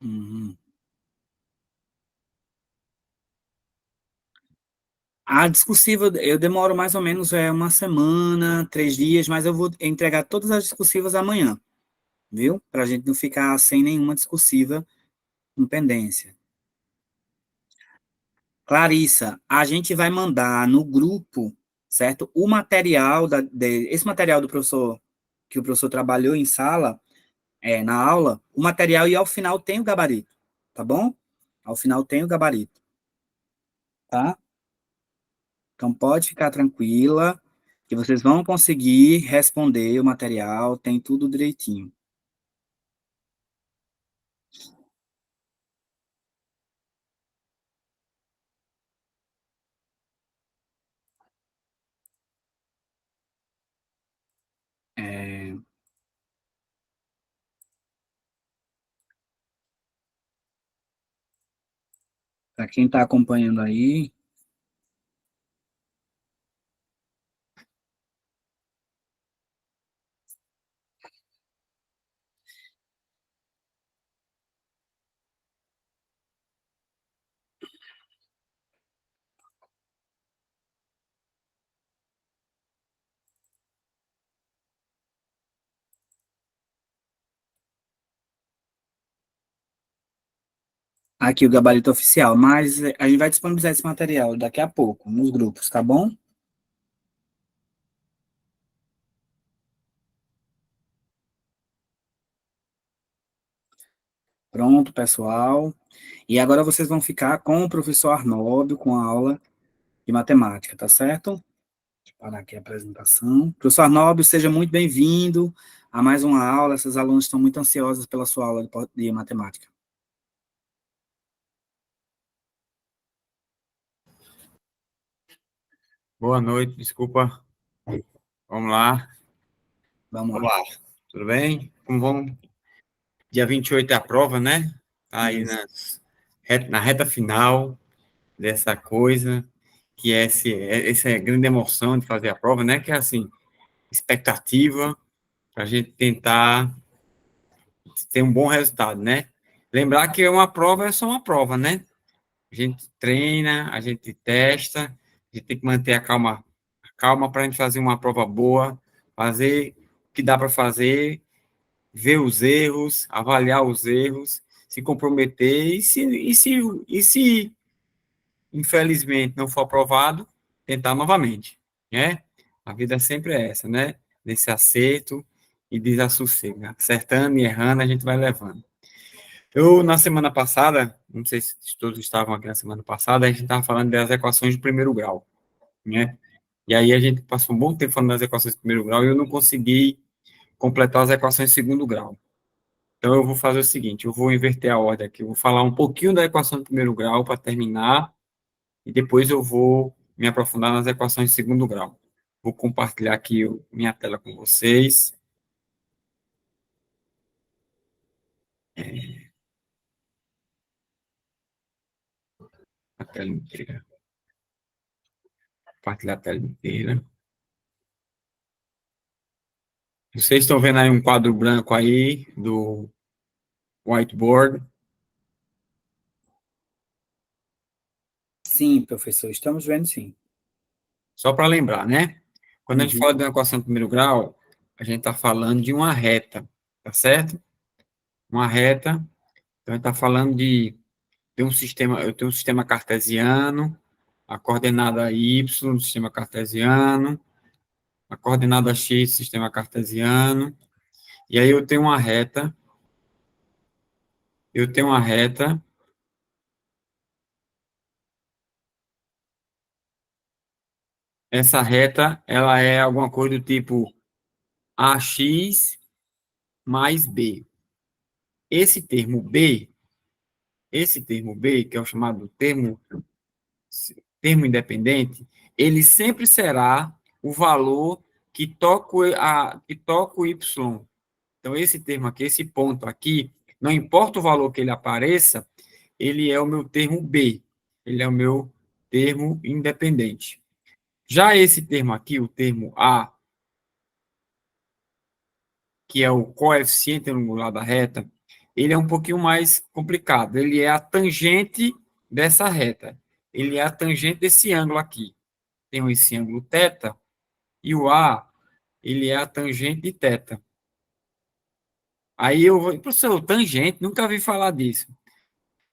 Uhum. A discursiva, eu demoro mais ou menos uma semana, 3 dias, mas eu vou entregar todas as discursivas amanhã, viu? Para a gente não ficar sem nenhuma discursiva com pendência. Clarissa, a gente vai mandar no grupo, certo? O material esse material do professor que o professor trabalhou em sala, na aula, o material e ao final tem o gabarito, tá bom? Ao final tem o gabarito, tá? Então pode ficar tranquila que vocês vão conseguir responder o material, tem tudo direitinho. É, para quem está acompanhando aí, aqui o gabarito oficial, mas a gente vai disponibilizar esse material daqui a pouco, nos grupos, tá bom? Pronto, pessoal. E agora vocês vão ficar com o professor Arnoldo, com a aula de matemática, tá certo? Deixa eu parar aqui a apresentação. Professor Arnoldo, seja muito bem-vindo a mais uma aula. Essas alunas estão muito ansiosas pela sua aula de matemática. Boa noite, desculpa. Vamos lá. Vamos Vamos lá. lá. Tudo bem? Como vamos? Dia 28 é a prova, né? Tá aí Isso. na reta final dessa coisa, que é essa grande emoção de fazer a prova, né? Que é assim, expectativa para a gente tentar ter um bom resultado, né? Lembrar que uma prova é só uma prova, né? A gente treina, a gente testa, a gente tem que manter a calma para a gente fazer uma prova boa, fazer o que dá para fazer, ver os erros, avaliar os erros, se comprometer e se infelizmente não for aprovado, tentar novamente, né? A vida sempre é essa, né? Nesse acerto e desassossego. Acertando e errando, a gente vai levando. Eu, na semana passada, não sei se todos estavam aqui na semana passada, a gente estava falando das equações de primeiro grau, né? E aí a gente passou um bom tempo falando das equações de primeiro grau e eu não consegui completar as equações de segundo grau. Então eu vou fazer o seguinte, eu vou inverter a ordem aqui, eu vou falar um pouquinho da equação de primeiro grau para terminar e depois eu vou me aprofundar nas equações de segundo grau. Vou compartilhar aqui minha tela com vocês. A tela inteira. Compartilhar a tela inteira. Vocês estão vendo aí um quadro branco aí do whiteboard. Sim, professor, estamos vendo sim. Só para lembrar, né? Quando a gente fala Uhum. de uma equação de primeiro grau, a gente está falando de uma reta, tá certo? Uma reta. Então, a gente está falando de um sistema, eu tenho um sistema cartesiano, a coordenada y, sistema cartesiano, a coordenada x, sistema cartesiano, e aí eu tenho uma reta, essa reta, ela é alguma coisa do tipo ax mais b. Esse termo b, esse termo b, que é o chamado termo independente, ele sempre será o valor que toca o y. Então, esse termo aqui, esse ponto aqui, não importa o valor que ele apareça, ele é o meu termo B, ele é o meu termo independente. Já esse termo aqui, o termo A, que é o coeficiente angular da reta, ele é um pouquinho mais complicado. Ele é a tangente dessa reta. Ele é a tangente desse ângulo aqui. Tem esse ângulo θ, e o A, ele é a tangente de θ. Aí eu vou, professor, tangente, nunca vi falar disso.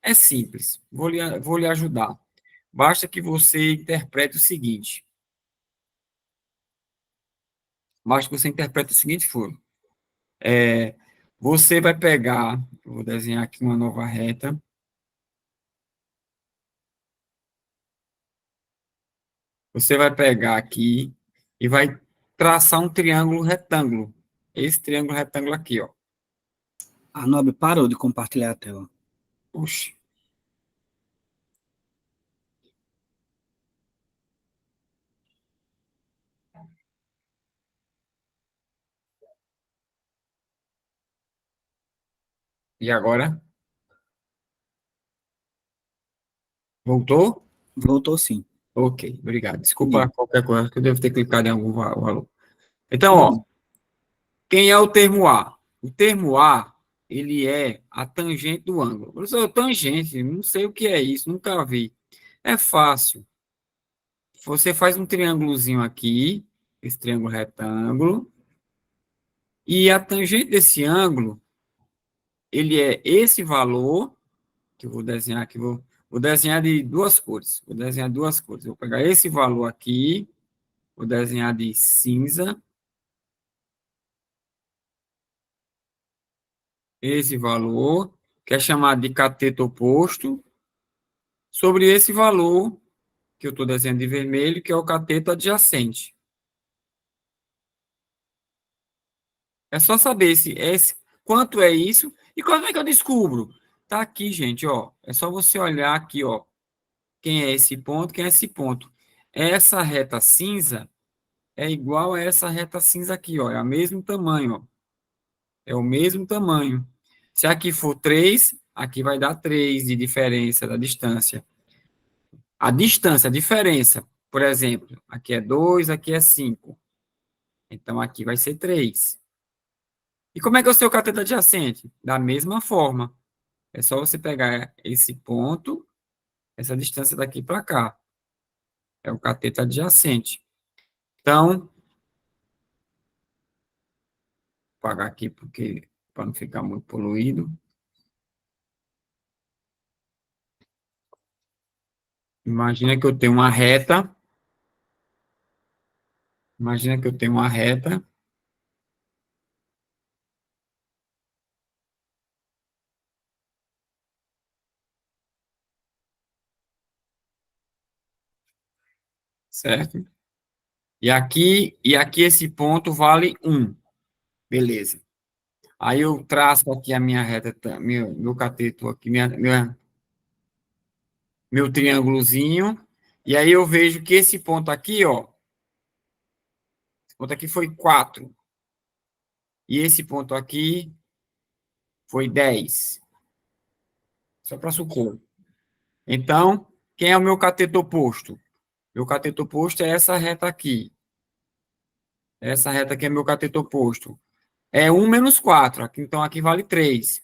É simples, vou lhe ajudar. Basta que você interprete o seguinte. Basta que você interprete o seguinte for. Você vai pegar, vou desenhar aqui uma nova reta. Você vai pegar aqui e vai traçar um triângulo retângulo. Esse triângulo retângulo aqui, ó. A Nobre parou de compartilhar a tela. Puxa. E agora? Voltou? Voltou sim. Ok, obrigado. Desculpa Sim. qualquer coisa, que eu devo ter clicado em algum valor. Então, ó, Não. quem é o termo A? O termo A, ele é a tangente do ângulo. Professor, tangente, não sei o que é isso, nunca vi. É fácil. Você faz um triângulozinho aqui, esse triângulo retângulo, e a tangente desse ângulo, ele é esse valor, que eu vou desenhar aqui, vou desenhar de duas cores. Vou desenhar duas cores. Vou pegar esse valor aqui, vou desenhar de cinza, esse valor, que é chamado de cateto oposto, sobre esse valor, que eu estou desenhando de vermelho, que é o cateto adjacente. É só saber se é quanto é isso e como é que eu descubro. Tá aqui, gente, ó. É só você olhar aqui, ó. Quem é esse ponto, quem é esse ponto. Essa reta cinza é igual a essa reta cinza aqui, ó. É o mesmo tamanho, ó. É o mesmo tamanho. Se aqui for 3, aqui vai dar 3 de diferença da distância. A distância, a diferença, por exemplo, aqui é 2, aqui é 5. Então, aqui vai ser 3. E como é que é o seu cateto adjacente? Da mesma forma. É só você pegar esse ponto, essa distância daqui para cá. É o cateto adjacente. Então, vou apagar aqui porque para não ficar muito poluído. Imagina que eu tenho uma reta. Imagina que eu tenho uma reta. Certo? E aqui esse ponto vale 1. Beleza. Aí eu traço aqui a minha reta, meu cateto aqui, meu triângulozinho. E aí eu vejo que esse ponto aqui, ó, esse ponto aqui foi 4. E esse ponto aqui foi 10. Só para supor. Então, quem é o meu cateto oposto? Meu cateto oposto é essa reta aqui. Essa reta aqui é meu cateto oposto. É 1 menos 4. Então, aqui vale 3.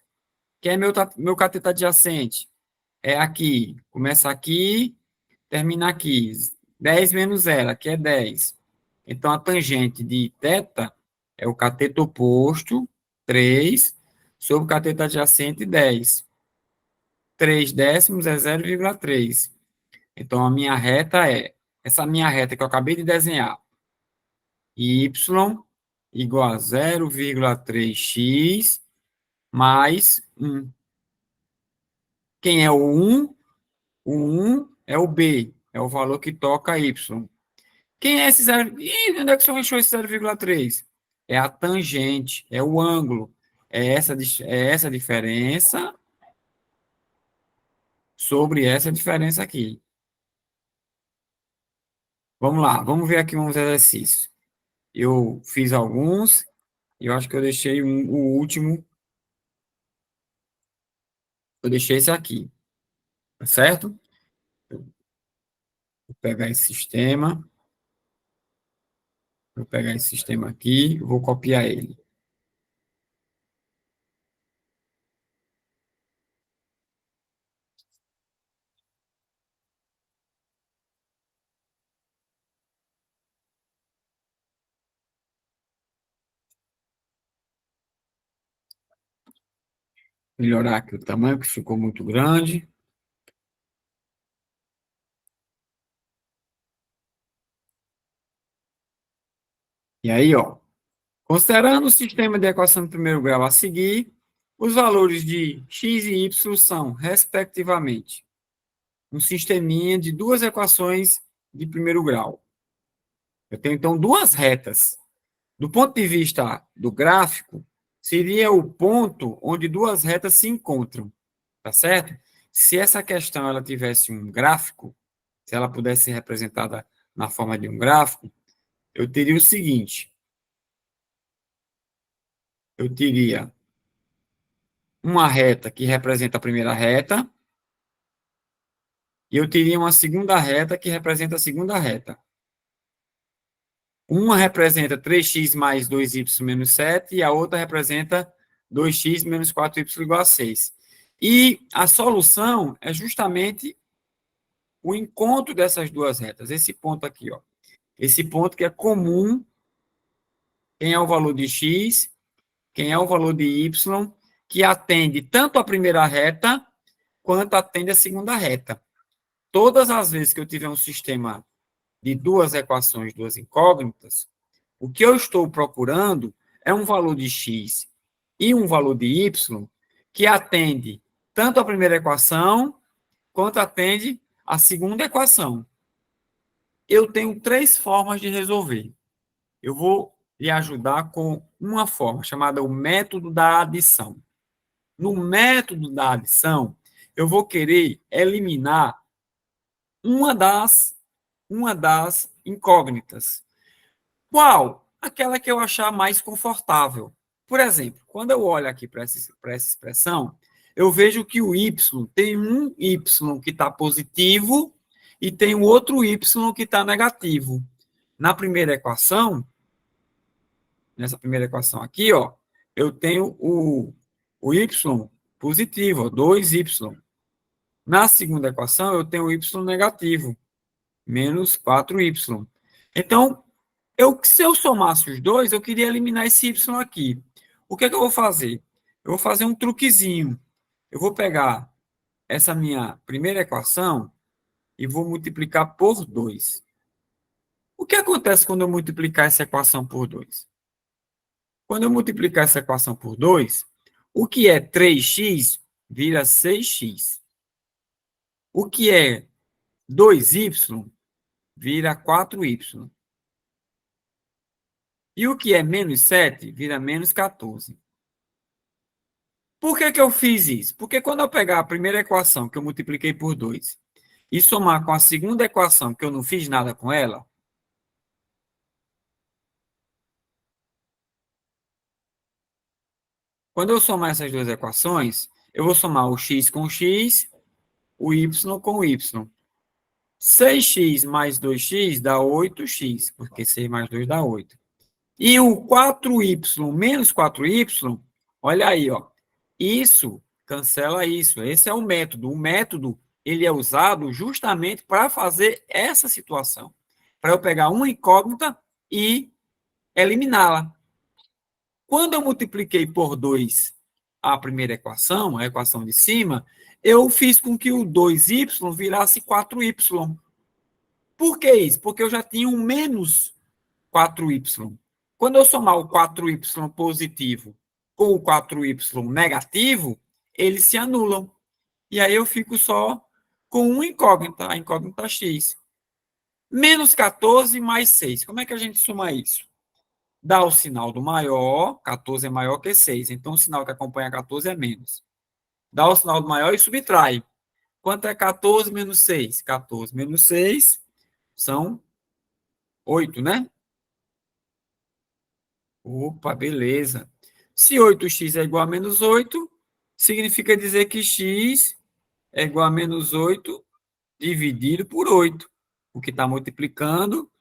Quem é meu cateto adjacente? É aqui. Começa aqui, termina aqui. 10 menos 0, aqui é 10. Então, a tangente de θ é o cateto oposto, 3, sobre o cateto adjacente, 10. 3 décimos é 0,3. Então, a minha reta é, essa minha reta que eu acabei de desenhar, y igual a 0,3x mais 1. Quem é o 1? O 1 é o B, é o valor que toca y. Quem é esse 0? Ih, onde é que você achou esse 0,3? É a tangente, é o ângulo. É essa diferença sobre essa diferença aqui. Vamos lá, vamos ver aqui uns exercícios. Eu fiz alguns, e eu acho que eu deixei o último, eu deixei esse aqui, tá certo? Vou pegar esse sistema, vou pegar esse sistema aqui, vou copiar ele. Melhorar aqui o tamanho, que ficou muito grande. E aí, ó, considerando o sistema de equação de primeiro grau a seguir, os valores de x e y são, respectivamente, um sisteminha de duas equações de primeiro grau. Eu tenho, então, duas retas. Do ponto de vista do gráfico, seria o ponto onde duas retas se encontram, tá certo? Se essa questão ela tivesse um gráfico, se ela pudesse ser representada na forma de um gráfico, eu teria o seguinte: eu teria uma reta que representa a primeira reta, e eu teria uma segunda reta que representa a segunda reta. Uma representa 3x mais 2y menos 7, e a outra representa 2x menos 4y igual a 6. E a solução é justamente o encontro dessas duas retas, esse ponto aqui, ó. Esse ponto que é comum, quem é o valor de x, quem é o valor de y, que atende tanto a primeira reta, quanto atende a segunda reta. Todas as vezes que eu tiver um sistema de duas equações, duas incógnitas, o que eu estou procurando é um valor de x e um valor de y que atende tanto a primeira equação quanto atende a segunda equação. Eu tenho três formas de resolver. Eu vou lhe ajudar com uma forma chamada o método da adição. No método da adição, eu vou querer eliminar uma das incógnitas. Qual? Aquela que eu achar mais confortável. Por exemplo, quando eu olho aqui para essa expressão, eu vejo que o y tem um y que está positivo e tem um outro y que está negativo. Na primeira equação, nessa primeira equação aqui, ó, eu tenho o y positivo, ó, 2y. Na segunda equação, eu tenho o y negativo, menos 4y. Então, se eu somasse os dois, eu queria eliminar esse y aqui. O que é que eu vou fazer? Eu vou fazer um truquezinho. Eu vou pegar essa minha primeira equação e vou multiplicar por 2. O que acontece quando eu multiplicar essa equação por 2? Quando eu multiplicar essa equação por 2, o que é 3x vira 6x. O que é 2y vira 4y. E o que é menos 7 vira menos 14. Por que eu fiz isso? Porque quando eu pegar a primeira equação, que eu multipliquei por 2, e somar com a segunda equação, que eu não fiz nada com ela, quando eu somar essas duas equações, eu vou somar o x com o x, o y com o y. 6x mais 2x dá 8x, porque 6 mais 2 dá 8. E o 4y menos 4y, olha aí, ó. Isso cancela isso. Esse é o método. O método ele é usado justamente para fazer essa situação. Para eu pegar uma incógnita e eliminá-la. Quando eu multipliquei por 2 a primeira equação, a equação de cima, eu fiz com que o 2y virasse 4y. Por que isso? Porque eu já tinha um menos 4y. Quando eu somar o 4y positivo com o 4y negativo, eles se anulam. E aí eu fico só com uma incógnita, a incógnita x. Menos 14 mais 6. Como é que a gente soma isso? Dá o sinal do maior, 14 é maior que 6. Então o sinal que acompanha 14 é menos. Dá o sinal do maior e subtrai. Quanto é 14 menos 6? 14 menos 6 são 8, né? Opa, beleza. Se 8x é igual a menos 8, significa dizer que x é igual a menos 8 dividido por 8. O que está multiplicando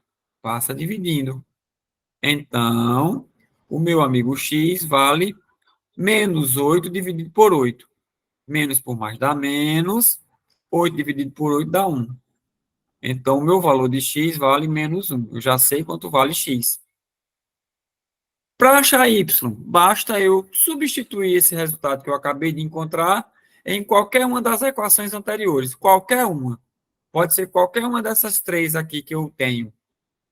passa dividindo. Então, o meu amigo x vale menos 8 dividido por 8. Menos por mais dá menos. 8 dividido por 8 dá 1. Então, o meu valor de x vale menos 1. Eu já sei quanto vale x. Para achar y, basta eu substituir esse resultado que eu acabei de encontrar em qualquer uma das equações anteriores. Qualquer uma. Pode ser qualquer uma dessas três aqui que eu tenho.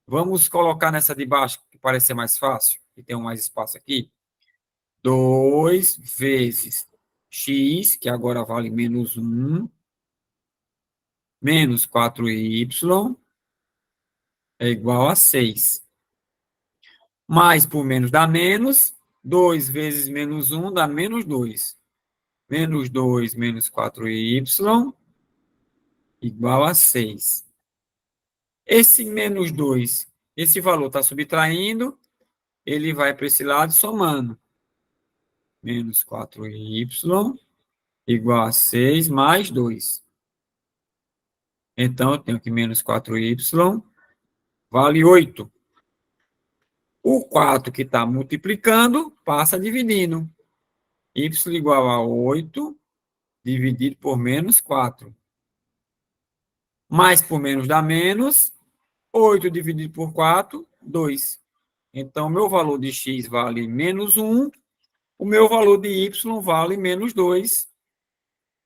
Vamos colocar nessa de baixo, que parece ser mais fácil, que tem mais espaço aqui. 2 vezes x, que agora vale menos 1, menos 4y, é igual a 6. Mais por menos dá menos, 2 vezes menos 1 dá menos 2. Menos 2 menos 4y igual a 6. Esse menos 2, esse valor está subtraindo, ele vai para esse lado somando. Menos 4y igual a 6 mais 2. Então, eu tenho que menos 4y vale 8. O 4 que está multiplicando passa dividindo. Y igual a 8 dividido por menos 4. Mais por menos dá menos. 8 dividido por 4, 2. Então, meu valor de x vale menos 1. O meu valor de y vale menos 2.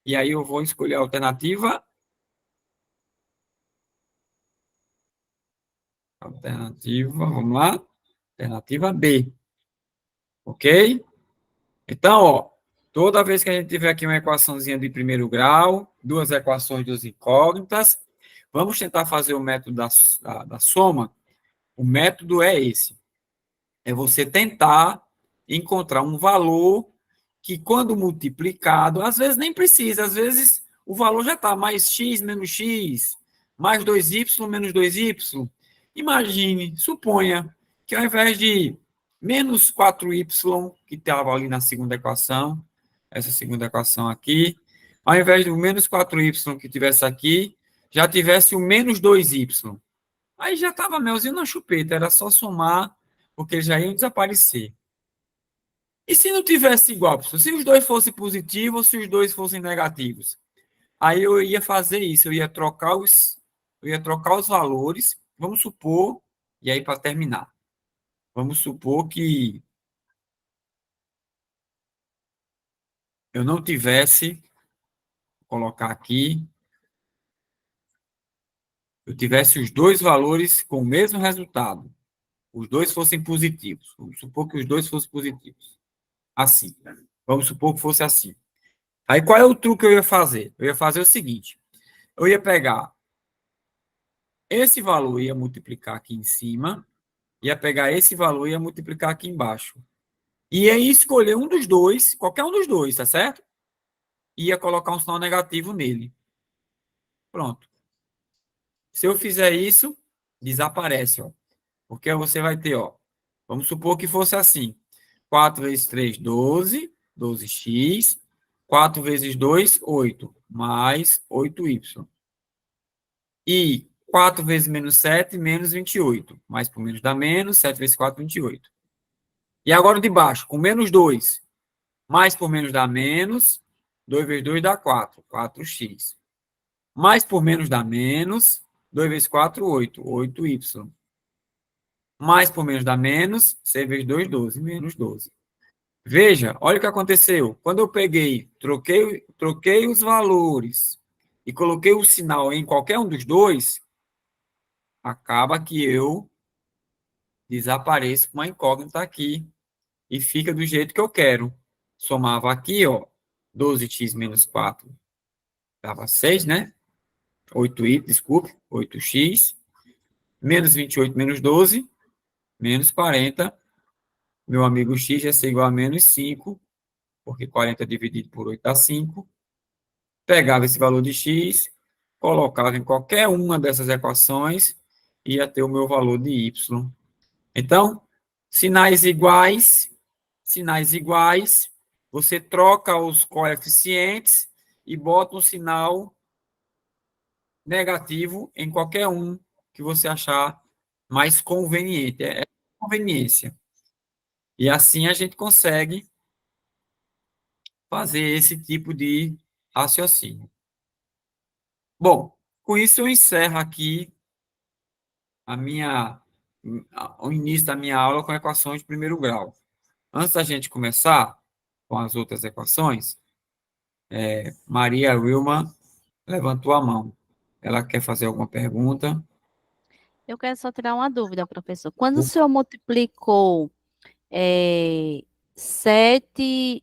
E aí eu vou escolher a alternativa. Vamos lá. Alternativa B. Ok? Então, ó, toda vez que a gente tiver aqui uma equaçãozinha de primeiro grau, duas equações, duas incógnitas, vamos tentar fazer o método da soma. O método é esse. É você tentar encontrar um valor que, quando multiplicado, às vezes nem precisa, às vezes o valor já está mais x menos x, mais 2y menos 2y. Imagine, suponha que ao invés de menos 4y, que estava ali na segunda equação, essa segunda equação aqui, ao invés do menos 4y que tivesse aqui, já tivesse o menos 2y. Aí já estava melzinho na chupeta, era só somar, porque eles já iam desaparecer. E se não tivesse igual, professor? Se os dois fossem positivos ou se os dois fossem negativos? Aí eu ia fazer isso, eu ia trocar os valores, vamos supor, e aí para terminar, vamos supor que eu não tivesse, vou colocar aqui, eu tivesse os dois valores com o mesmo resultado, os dois fossem positivos, vamos supor que os dois fossem positivos, assim, vamos supor que fosse assim. Aí qual é o truque que eu ia fazer? Eu ia fazer o seguinte, eu ia pegar esse valor, ia multiplicar aqui em cima, ia pegar esse valor e ia multiplicar aqui embaixo. E aí escolher um dos dois, qualquer um dos dois, tá certo? E ia colocar um sinal negativo nele. Pronto. Se eu fizer isso, desaparece, ó. Porque você vai ter, ó. Vamos supor que fosse assim. 4 vezes 3, 12. 12x. 4 vezes 2, 8. Mais 8y. E 4 vezes menos 7, menos 28. Mais por menos dá menos. 7 vezes 4, 28. E agora de baixo, com menos 2. Mais por menos dá menos. 2 vezes 2 dá 4. 4x. Mais por menos dá menos. 2 vezes 4, 8. 8y. Mais por menos dá menos. 6 vezes 2, 12. Menos 12. Veja, olha o que aconteceu. Quando eu peguei, troquei os valores e coloquei o sinal em qualquer um dos dois, acaba que eu desapareço com uma incógnita aqui e fica do jeito que eu quero. Somava aqui, ó, 12x menos 4 dava 6, né? 8y, desculpe, 8x, menos 28 menos 12, menos 40. Meu amigo x ia ser igual a menos 5, porque 40 dividido por 8 dá 5. Pegava esse valor de x, colocava em qualquer uma dessas equações e ia ter o meu valor de y. Então, sinais iguais, você troca os coeficientes e bota um sinal negativo em qualquer um que você achar mais conveniente. É conveniência. E assim a gente consegue fazer esse tipo de raciocínio. Bom, com isso eu encerro aqui a o início da minha aula com equações de primeiro grau. Antes da gente começar com as outras equações, Maria Wilma levantou a mão. Ela quer fazer alguma pergunta? Eu quero só tirar uma dúvida, professor. Quando o senhor multiplicou é, 7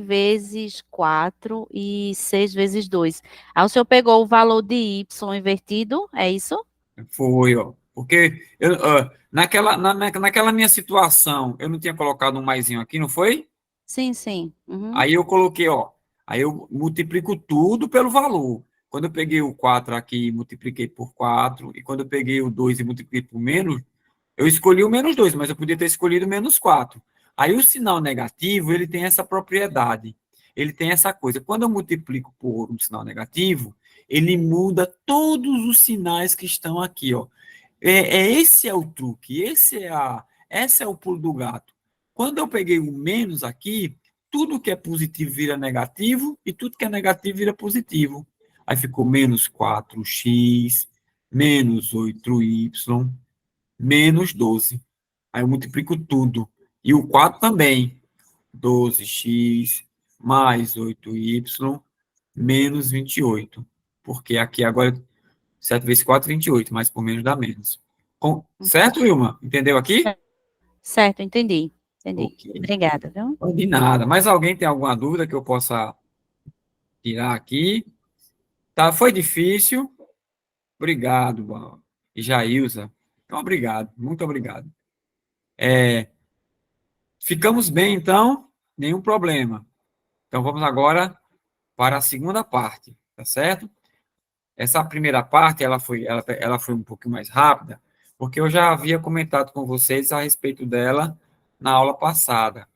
vezes 4 e 6 vezes 2, aí o senhor pegou o valor de y invertido, é isso? Foi, ó. Porque naquela minha situação, eu não tinha colocado um maisinho aqui, não foi? Sim, sim. Uhum. Aí eu coloquei, ó. Aí eu multiplico tudo pelo valor. Quando eu peguei o 4 aqui, multipliquei por 4. E quando eu peguei o 2 e multipliquei por menos, eu escolhi o menos 2, mas eu podia ter escolhido o menos 4. Aí o sinal negativo, ele tem essa propriedade. Ele tem essa coisa. Quando eu multiplico por um sinal negativo, ele muda todos os sinais que estão aqui, ó. Esse é o truque, esse é o pulo do gato. Quando eu peguei o menos aqui, tudo que é positivo vira negativo e tudo que é negativo vira positivo. Aí ficou menos 4x, menos 8y, menos 12. Aí eu multiplico tudo. E o 4 também. 12x mais 8y menos 28. Porque aqui agora 7 vezes 4, 28, mas por menos dá menos. Certo, Wilma? Entendeu aqui? Certo, entendi. Entendi. Ok. Obrigada, viu? De nada. Mas alguém tem alguma dúvida que eu possa tirar aqui? Tá, foi difícil. Obrigado, Jailza. Então, obrigado, muito obrigado. Ficamos bem, então? Nenhum problema. Então, vamos agora para a segunda parte, tá certo? Essa primeira parte, ela foi um pouquinho mais rápida, porque eu já havia comentado com vocês a respeito dela na aula passada.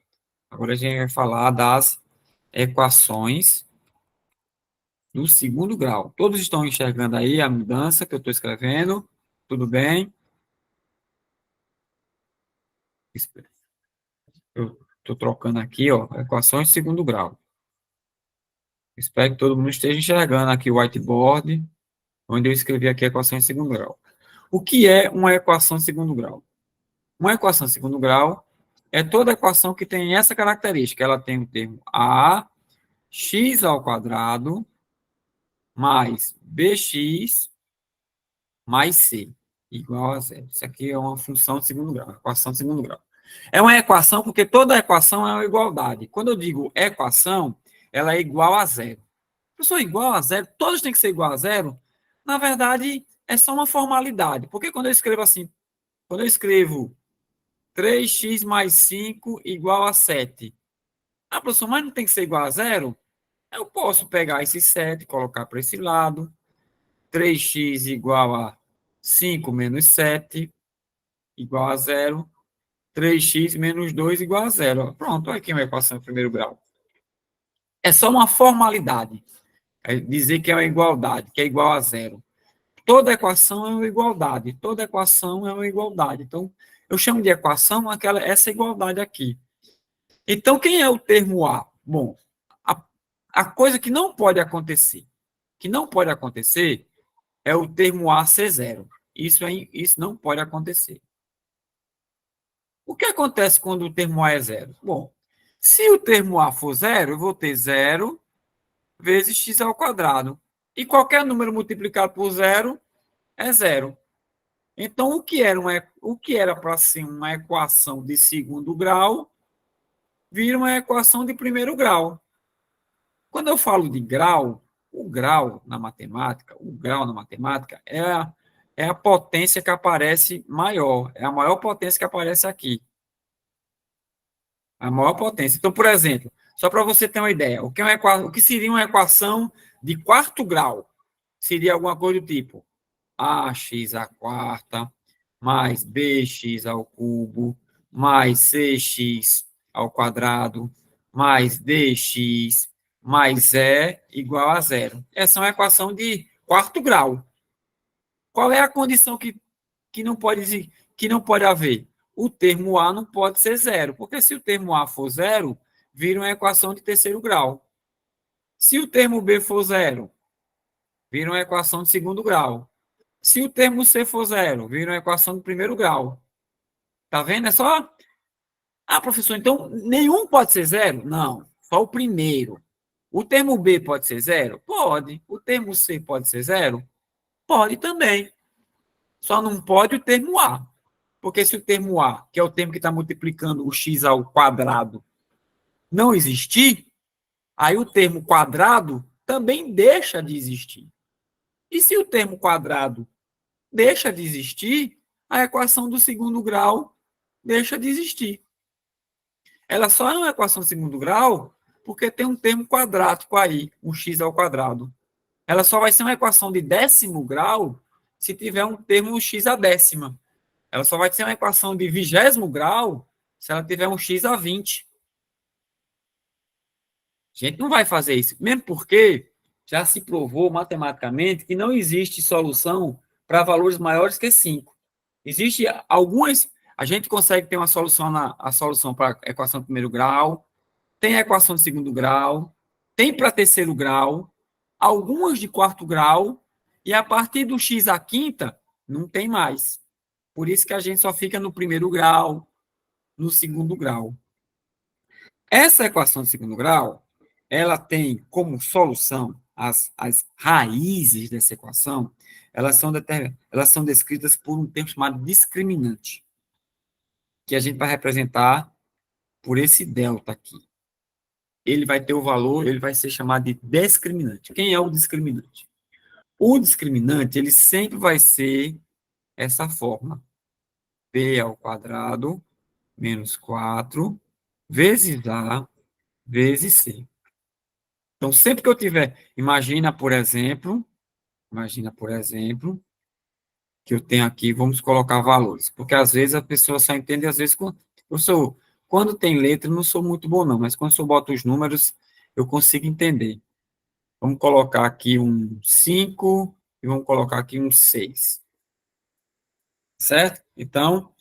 Agora a gente vai falar das equações do segundo grau. Todos estão enxergando aí a mudança que eu estou escrevendo? Tudo bem? Eu estou trocando aqui, ó, equações de segundo grau. Espero que todo mundo esteja enxergando aqui o whiteboard, onde eu escrevi aqui equações de segundo grau. O que é uma equação de segundo grau? Uma equação de segundo grau é toda equação que tem essa característica. Ela tem o termo a x ao quadrado mais bx mais c igual a zero. Isso aqui é uma função de segundo grau, equação de segundo grau. É uma equação porque toda equação é uma igualdade. Quando eu digo equação, ela é igual a zero. Professor, igual a zero? Todos têm que ser igual a zero? Na verdade, é só uma formalidade. Porque quando eu escrevo assim, quando eu escrevo 3x mais 5 igual a 7. Ah, professor, mas não tem que ser igual a zero? Eu posso pegar esse 7 e colocar para esse lado. 3x igual a 5 menos 7 igual a zero. 3x menos 2 igual a zero. Pronto, olha aqui uma equação de primeiro grau. É só uma formalidade. É dizer que é uma igualdade, que é igual a zero. Toda equação é uma igualdade. Toda equação é uma igualdade. Então, eu chamo de equação essa igualdade aqui. Então, quem é o termo A? Bom, a coisa que não pode acontecer, é o termo A ser zero. Isso não pode acontecer. O que acontece quando o termo A é zero? Bom, se o termo A for zero, eu vou ter zero vezes x ao quadrado. E qualquer número multiplicado por zero é zero. Então, o que era para ser uma equação de segundo grau, vira uma equação de primeiro grau. Quando eu falo de grau, o grau na matemática é a potência que aparece maior, é a maior potência que aparece aqui. A maior potência. Então, por exemplo, só para você ter uma ideia, o que seria uma equação de quarto grau? Seria alguma coisa do tipo ax à quarta mais bx ao cubo mais cx ao quadrado mais dx mais e igual a zero. Essa é uma equação de quarto grau. Qual é a condição que não pode haver? O termo A não pode ser zero, porque se o termo A for zero, vira uma equação de terceiro grau. Se o termo B for zero, vira uma equação de segundo grau. Se o termo C for zero, vira uma equação de primeiro grau. Tá vendo? É só... Ah, professor, então nenhum pode ser zero? Não, só o primeiro. O termo B pode ser zero? Pode. O termo C pode ser zero? Pode também. Só não pode o termo A. Porque se o termo A, que é o termo que está multiplicando o x ao quadrado, não existir, aí o termo quadrado também deixa de existir. E se o termo quadrado deixa de existir, a equação do segundo grau deixa de existir. Ela só é uma equação de segundo grau porque tem um termo quadrático aí, um x ao quadrado. Ela só vai ser uma equação de 10º grau se tiver um termo x à décima. Ela só vai ser uma equação de 20º grau se ela tiver um x a 20. A gente não vai fazer isso, mesmo porque já se provou matematicamente que não existe solução para valores maiores que 5. Existe algumas, a gente consegue ter uma solução a solução para a equação de primeiro grau, tem a equação de segundo grau, tem para terceiro grau, algumas de quarto grau, e a partir do x à quinta, não tem mais. Por isso que a gente só fica no primeiro grau, no segundo grau. Essa equação de segundo grau, ela tem como solução as raízes dessa equação, elas são descritas por um termo chamado discriminante, que a gente vai representar por esse delta aqui. Ele vai ter o valor, ele vai ser chamado de discriminante. Quem é o discriminante? O discriminante, ele sempre vai ser essa forma. B ao quadrado menos 4 vezes A vezes C. Então, sempre que eu tiver, imagina, por exemplo, que eu tenho aqui, vamos colocar valores, porque às vezes a pessoa só entende, às vezes, quando tem letra, eu não sou muito bom não, mas quando eu boto os números, eu consigo entender. Vamos colocar aqui um 5 e vamos colocar aqui um 6. Certo? Então,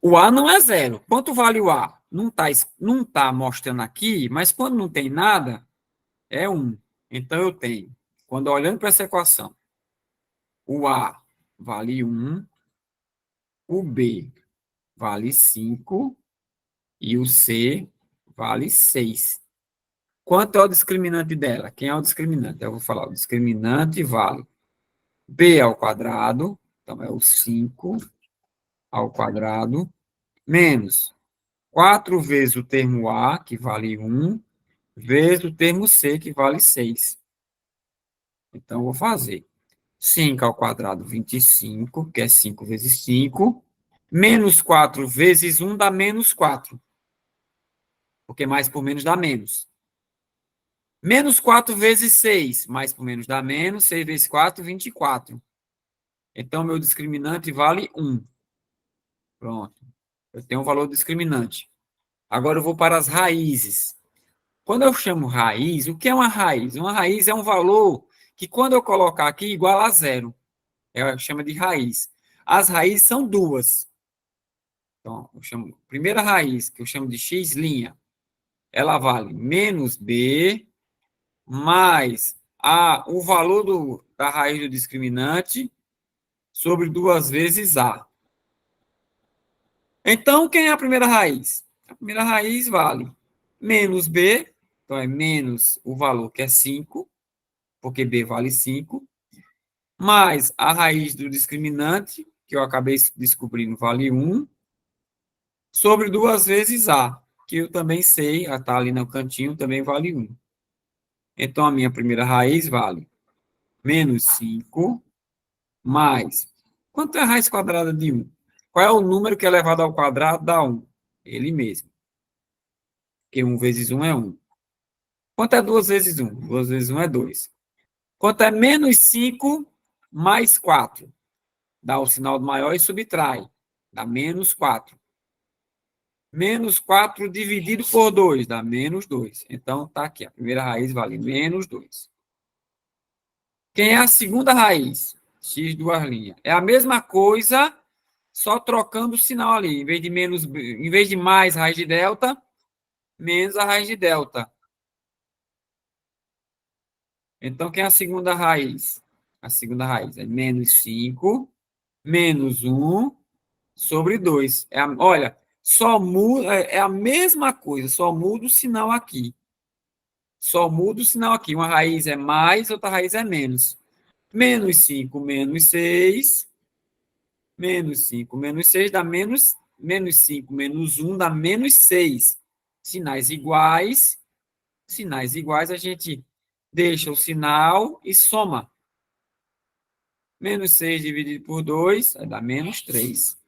o A não é zero. Quanto vale o A? Não tá mostrando aqui, mas quando não tem nada, é 1. Então, eu tenho, quando olhando para essa equação, o A vale 1, o B vale 5 e o C vale 6. Quanto é o discriminante dela? Quem é o discriminante? Eu vou falar, o discriminante vale B ao quadrado, então é o 5 ao quadrado, menos 4 vezes o termo A, que vale 1, vezes o termo C, que vale 6. Então, eu vou fazer 5 ao quadrado, 25, que é 5 vezes 5, menos 4 vezes 1 dá menos 4, porque mais por menos dá menos. Menos 4 vezes 6, mais por menos dá menos, 6 vezes 4, 24. Então, meu discriminante vale 1. Pronto. Eu tenho um valor discriminante. Agora eu vou para as raízes. Quando eu chamo raiz, o que é uma raiz? Uma raiz é um valor que, quando eu colocar aqui, igual a zero. Chama de raiz. As raízes são duas. Então, eu chamo, primeira raiz, que eu chamo de x', ela vale menos b mais o valor da raiz do discriminante sobre 2 vezes a. Então, quem é a primeira raiz? A primeira raiz vale menos b, então é menos o valor que é 5, porque b vale 5, mais a raiz do discriminante, que eu acabei descobrindo, vale 1, sobre 2 vezes a, que eu também sei, está ali no cantinho, também vale 1. Então, a minha primeira raiz vale menos 5, mais... Quanto é a raiz quadrada de 1? Qual é o número que é elevado ao quadrado dá 1? Ele mesmo. Porque 1 vezes 1 é 1. Quanto é 2 vezes 1? 2 vezes 1 é 2. Quanto é menos 5 mais 4? Dá o sinal do maior e subtrai. Dá menos 4. Menos 4 dividido por 2 dá menos 2. Então, está aqui. A primeira raiz vale menos 2. Quem é a segunda raiz? X duas linhas. É a mesma coisa, só trocando o sinal ali. Em vez de mais raiz de delta, menos a raiz de delta. Então, quem é a segunda raiz? A segunda raiz é menos 5, menos 1, sobre 2. Olha, só muda, é a mesma coisa, só muda o sinal aqui. Só muda o sinal aqui. Uma raiz é mais, outra raiz é menos. Menos 5 menos 6. Menos 5 menos 6 dá menos 5 menos 1 dá menos 6. Sinais iguais. Sinais iguais, a gente deixa o sinal e soma. Menos 6 dividido por 2 vai dar menos 3.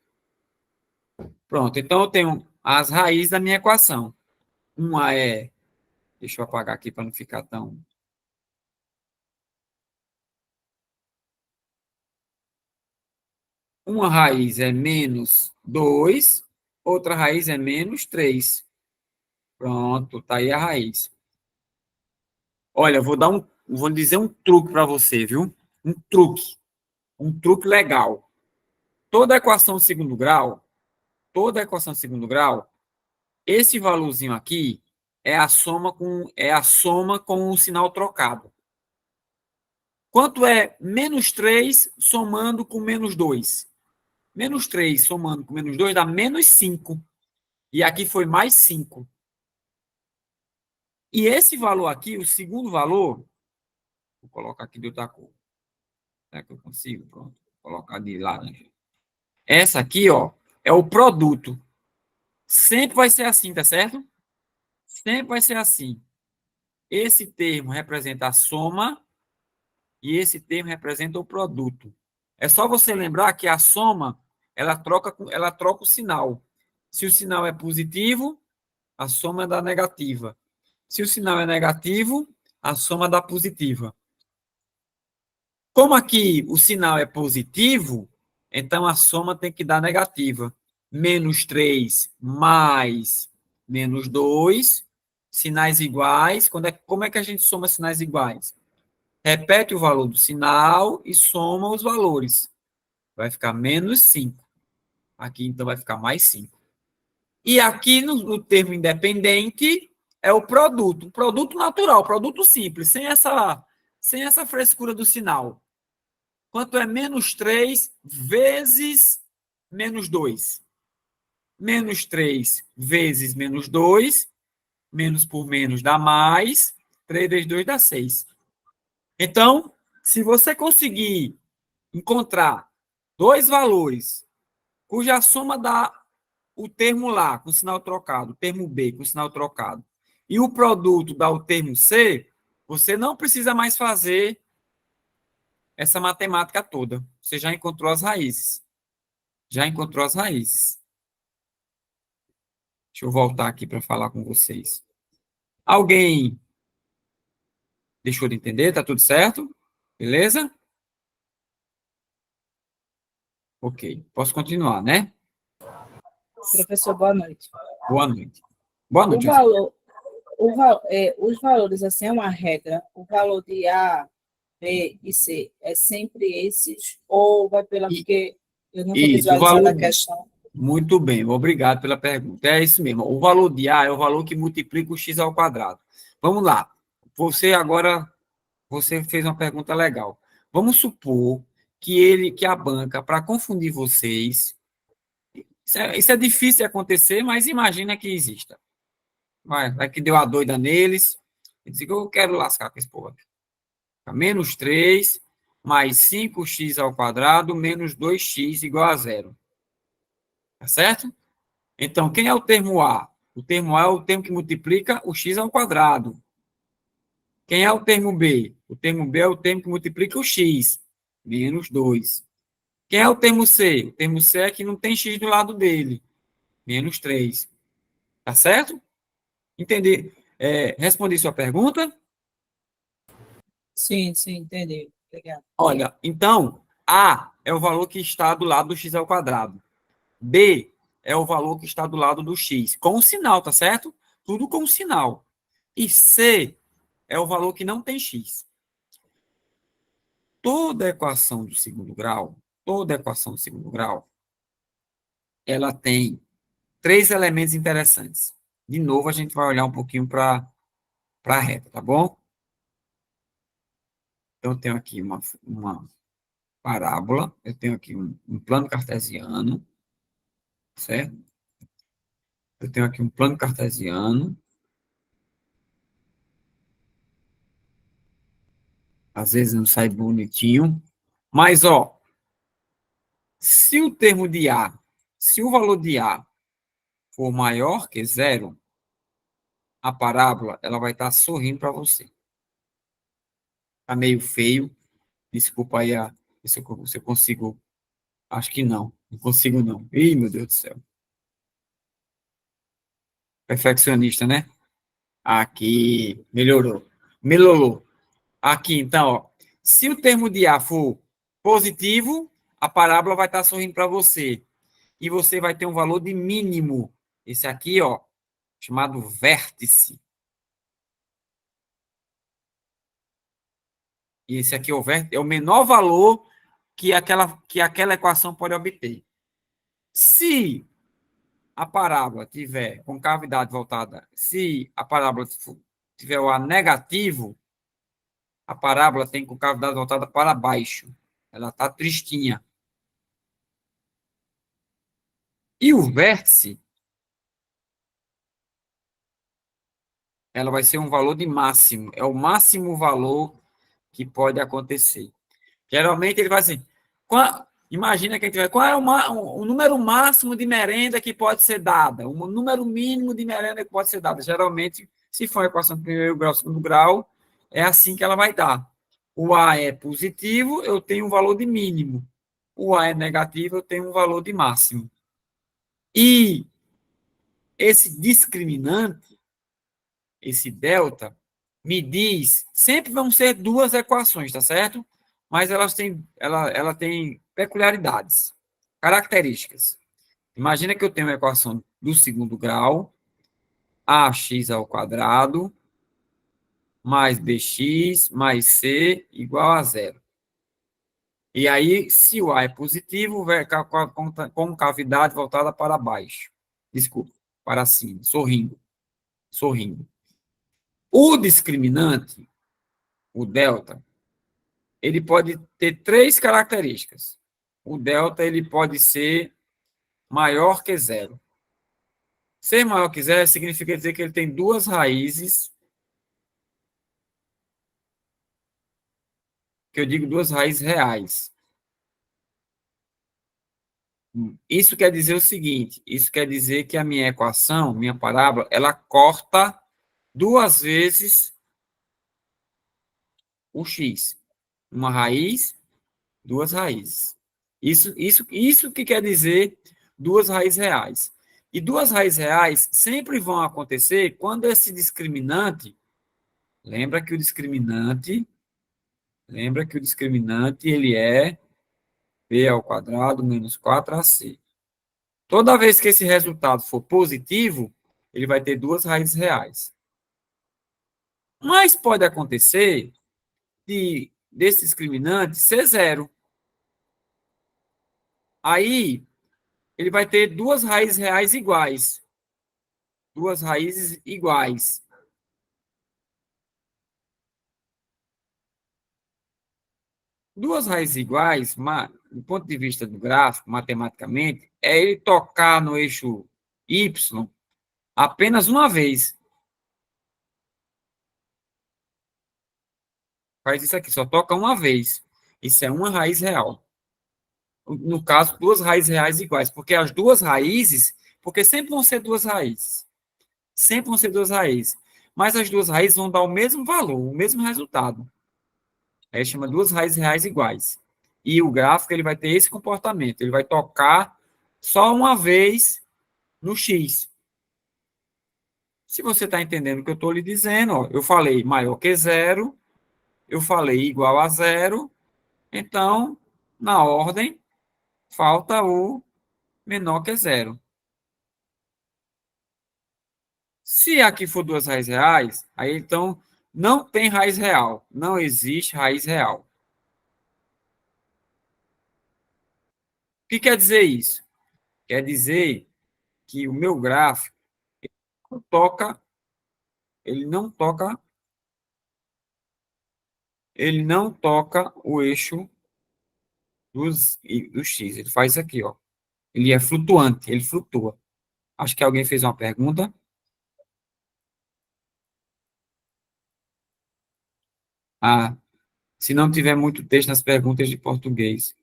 Pronto, então eu tenho as raízes da minha equação. Uma é, deixa eu apagar aqui para não ficar tão... Uma raiz é menos 2, outra raiz é menos 3. Pronto, tá aí a raiz. Olha, vou dizer um truque para você, viu? Um truque legal. Toda equação de segundo grau, esse valorzinho aqui é a soma com o sinal trocado. Quanto é menos 3 somando com menos 2? Menos 3 somando com menos 2 dá menos 5. E aqui foi mais 5. E esse valor aqui, o segundo valor, vou colocar aqui de outra cor. Será que eu consigo? Pronto. Vou colocar de laranja. Essa aqui, ó, é o produto. Sempre vai ser assim, tá certo? Sempre vai ser assim. Esse termo representa a soma e esse termo representa o produto. É só você lembrar que a soma, ela troca o sinal. Se o sinal é positivo, a soma dá negativa. Se o sinal é negativo, a soma dá positiva. Como aqui o sinal é positivo, então a soma tem que dar negativa. Menos 3 mais menos 2, sinais iguais. Como é que a gente soma sinais iguais? Repete o valor do sinal e soma os valores. Vai ficar menos 5. Aqui, então, vai ficar mais 5. E aqui, no termo independente, é o produto natural, produto simples, sem essa frescura do sinal. Quanto é menos 3 vezes menos 2? Menos 3 vezes menos 2, menos por menos dá mais, 3 vezes 2 dá 6. Então, se você conseguir encontrar dois valores cuja soma dá o termo lá, com sinal trocado, o termo B, com sinal trocado, e o produto dá o termo C, você não precisa mais fazer essa matemática toda. Você já encontrou as raízes. Já encontrou as raízes. Deixa eu voltar aqui para falar com vocês. Alguém deixou de entender? Tá tudo certo? Beleza? Ok. Posso continuar, né? Professor, boa noite. Boa noite. Boa O noite. valor, os valores, assim, é uma regra. O valor de A, B e C é sempre esses, ou vai pela... Porque eu não estou Isso, o visualizando valor... a questão. Muito bem, obrigado pela pergunta. É isso mesmo. O valor de A é o valor que multiplica o x ao quadrado. Vamos lá. Você fez uma pergunta legal. Vamos supor que a banca, para confundir vocês, isso é difícil de acontecer, mas imagina que exista. Vai que deu a doida neles, e diz que eu quero lascar com esse povo aqui. Menos 3 mais 5x ao quadrado menos 2x igual a zero. Tá certo? Então, quem é o termo A? O termo A é o termo que multiplica o x ao quadrado. Quem é o termo B? O termo B é o termo que multiplica o x, menos 2. Quem é o termo C? O termo C é que não tem x do lado dele, menos 3. Tá certo? Entendi. Respondi sua pergunta? Sim, entendi. Obrigada. Olha, então, A é o valor que está do lado do x ao quadrado. B é o valor que está do lado do x, com o sinal, tá certo? Tudo com o sinal. E C é o valor que não tem x. Toda equação do segundo grau, ela tem três elementos interessantes. De novo, a gente vai olhar um pouquinho para a reta, tá bom? Então, eu tenho aqui uma parábola, eu tenho aqui um plano cartesiano, certo? Eu tenho aqui um plano cartesiano. Às vezes não sai bonitinho. Mas, ó, se o termo de A, se o valor de A for maior que zero, a parábola ela vai estar sorrindo para você. Tá meio feio. Desculpa aí se eu consigo. Acho que não. Não consigo, não. Ih, meu Deus do céu. Perfeccionista, né? Aqui. Melhorou. Melhorou. Aqui, então, ó. Se o termo de A for positivo, a parábola vai estar sorrindo para você. E você vai ter um valor de mínimo. Esse aqui, ó, chamado vértice. E esse aqui é o menor valor que aquela equação pode obter. Se a parábola tiver concavidade voltada, se a parábola tiver o A negativo, a parábola tem concavidade voltada para baixo. Ela está tristinha. E o vértice, ela vai ser um valor de máximo. É o máximo valor que pode acontecer. Geralmente ele vai assim, imagina que a gente vai, qual é o número máximo de merenda que pode ser dada? O número mínimo de merenda que pode ser dada. Geralmente, se for a equação do primeiro grau, segundo grau, é assim que ela vai dar. O A é positivo, eu tenho um valor de mínimo. O A é negativo, eu tenho um valor de máximo. E esse discriminante, esse delta, me diz, sempre vão ser duas equações, tá certo? Mas ela tem peculiaridades, características. Imagina que eu tenho uma equação do segundo grau, ax ao quadrado, mais bx, mais c, igual a zero. E aí, se o A é positivo, vai com cavidade voltada para baixo. Desculpa, para cima, sorrindo. Sorrindo. O discriminante, o delta, ele pode ter três características. O delta ele pode ser maior que zero. Ser maior que zero significa dizer que ele tem duas raízes, que eu digo duas raízes reais. Isso quer dizer o seguinte, isso quer dizer que a minha equação, minha parábola, ela corta duas vezes o x. Uma raiz, duas raízes. Isso que quer dizer duas raízes reais. E duas raízes reais sempre vão acontecer quando esse discriminante, lembra que o discriminante ele é b ao quadrado menos 4ac. Toda vez que esse resultado for positivo, ele vai ter duas raízes reais. Mas pode acontecer desse discriminante ser zero. Aí, ele vai ter duas raízes reais iguais. Duas raízes iguais. Duas raízes iguais, do ponto de vista do gráfico, matematicamente, é ele tocar no eixo y apenas uma vez. Faz isso aqui, só toca uma vez. Isso é uma raiz real. No caso, duas raízes reais iguais, porque as duas raízes, porque sempre vão ser duas raízes. Sempre vão ser duas raízes. Mas as duas raízes vão dar o mesmo valor, o mesmo resultado. Aí chama duas raízes reais iguais. E o gráfico ele vai ter esse comportamento. Ele vai tocar só uma vez no X. Se você está entendendo o que eu estou lhe dizendo, ó, eu falei maior que zero, eu falei igual a zero, então, na ordem, falta o menor que zero. Se aqui for duas raízes reais, aí então não tem raiz real. Não existe raiz real. O que quer dizer isso? Quer dizer que o meu gráfico toca, ele não toca, ele não toca o eixo do X. Ele faz isso aqui, ó. Ele é flutuante, ele flutua. Acho que alguém fez uma pergunta. Ah, se não tiver muito texto nas perguntas de português.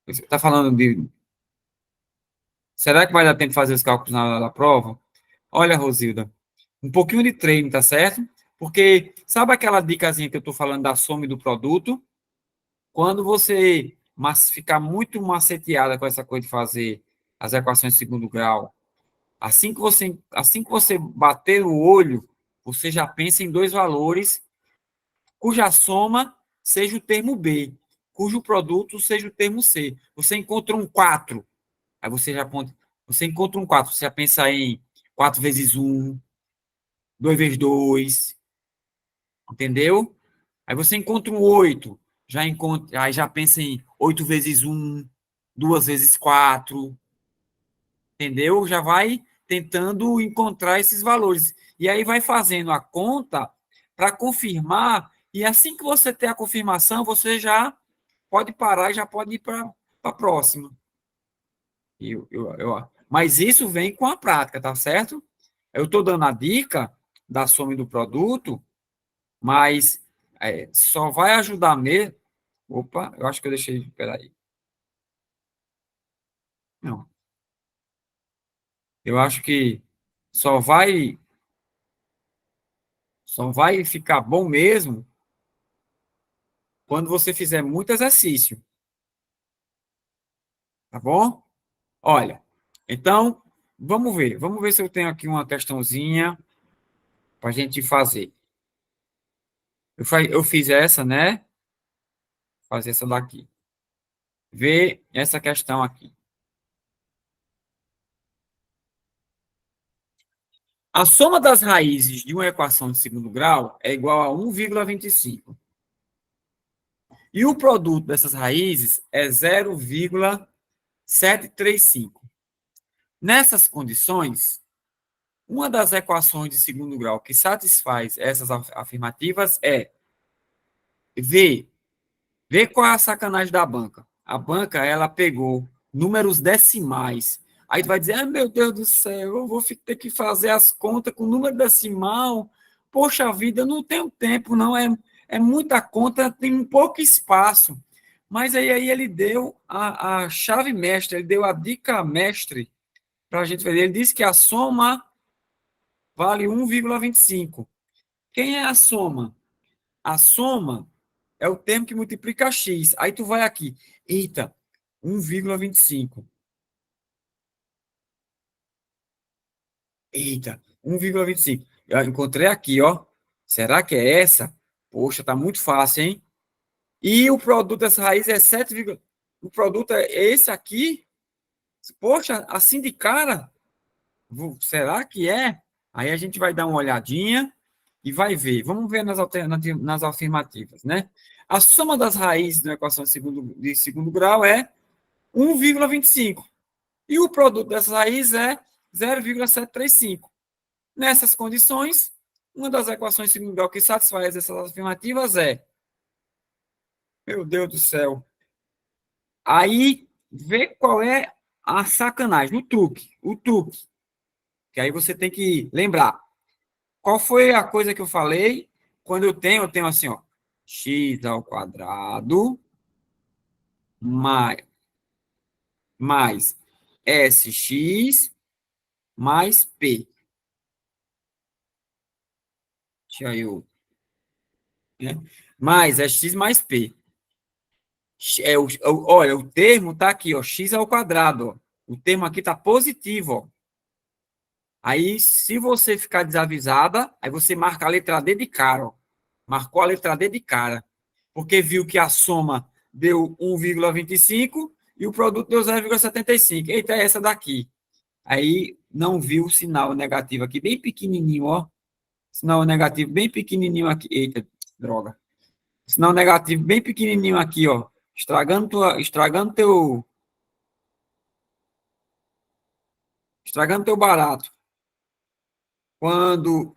Você está falando de... Será que vai dar tempo de fazer os cálculos na hora da prova? Olha, Rosilda, um pouquinho de treino, tá certo? Porque sabe aquela dicasinha que eu estou falando da soma e do produto? Quando você ficar muito maceteada com essa coisa de fazer as equações de segundo grau, assim que você bater o olho, você já pensa em dois valores cuja soma seja o termo B, cujo produto seja o termo C. Você encontra um 4, aí você encontra um 4, você já pensa em 4 vezes 1, 2 vezes 2, entendeu? Aí você encontra um 8, aí já pensa em 8 vezes 1, 2 vezes 4, entendeu? Já vai tentando encontrar esses valores. E aí vai fazendo a conta para confirmar, e assim que você ter a confirmação, você já pode parar e já pode ir para a próxima. Mas isso vem com a prática, tá certo? Eu estou dando a dica da soma do produto, mas só vai ajudar mesmo. Opa, eu acho que eu deixei. Peraí. Não. Eu acho que só vai, só vai ficar bom mesmo quando você fizer muito exercício. Tá bom? Olha, então, vamos ver se eu tenho aqui uma questãozinha para a gente fazer. Eu fiz essa, né? Vou fazer essa daqui. Ver essa questão aqui. A soma das raízes de uma equação de segundo grau é igual a 1,25. E o produto dessas raízes é 0,735. Nessas condições, uma das equações de segundo grau que satisfaz essas afirmativas é V. Vê qual é a sacanagem da banca. A banca, ela pegou números decimais. Aí tu vai dizer, meu Deus do céu, eu vou ter que fazer as contas com número decimal. Poxa vida, eu não tenho tempo, não. É muita conta, tem um pouco espaço. Mas aí ele deu a chave mestre, ele deu a dica mestre para a gente ver. Ele disse que a soma vale 1,25. Quem é a soma? A soma é o termo que multiplica x. Aí tu vai aqui. Eita, 1,25. Eita, 1,25. Eu encontrei aqui, ó. Será que é essa? Poxa, tá muito fácil, hein? E o produto dessa raiz é 7, o produto é esse aqui? Poxa, assim de cara? Será que é? Aí a gente vai dar uma olhadinha e vai ver. Vamos ver nas afirmativas, né? A soma das raízes da equação de segundo grau é 1,25. E o produto dessas raízes é 0,735. Nessas condições, uma das equações de segundo grau que satisfaz essas afirmativas é... Meu Deus do céu. Aí, vê qual é a sacanagem, o truque. O truque. Que aí você tem que lembrar. Qual foi a coisa que eu falei? Quando eu tenho assim, ó, x ao quadrado mais sx mais p. Deixa eu, né? Mais x mais p. Olha, o termo está aqui, ó, x ao quadrado. Ó. O termo aqui está positivo. Ó. Aí, se você ficar desavisada, aí você marca a letra D de cara. Ó. Marcou a letra D de cara. Porque viu que a soma deu 1,25 e o produto deu 0,75. Eita, é essa daqui. Aí não viu o sinal negativo aqui, bem pequenininho, ó. Sinal negativo bem pequenininho aqui. Eita, droga. Sinal negativo bem pequenininho aqui, ó. Estragando teu barato. Quando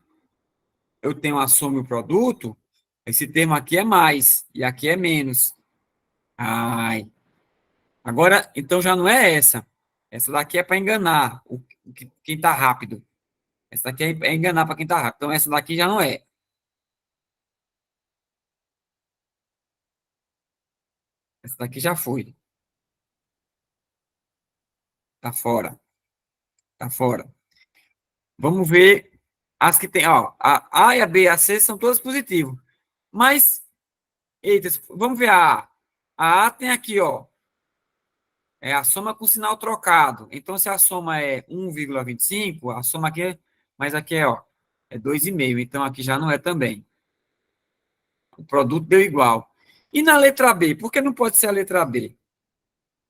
eu tenho a soma e o produto, esse termo aqui é mais e aqui é menos. Ai. Agora, então já não é essa. Essa daqui é para enganar quem está rápido. Essa daqui é enganar para quem está rápido. Então, essa daqui já não é. Essa daqui já foi. Tá fora. Tá fora. Vamos ver as que tem. Ó, a A e a B e a C são todas positivas. Mas, eita, vamos ver a A. A A tem aqui, ó. É a soma com sinal trocado. Então, se a soma é 1,25, a soma aqui é. Mas aqui é, ó. É 2,5. Então, aqui já não é também. O produto deu igual. E na letra B? Por que não pode ser a letra B?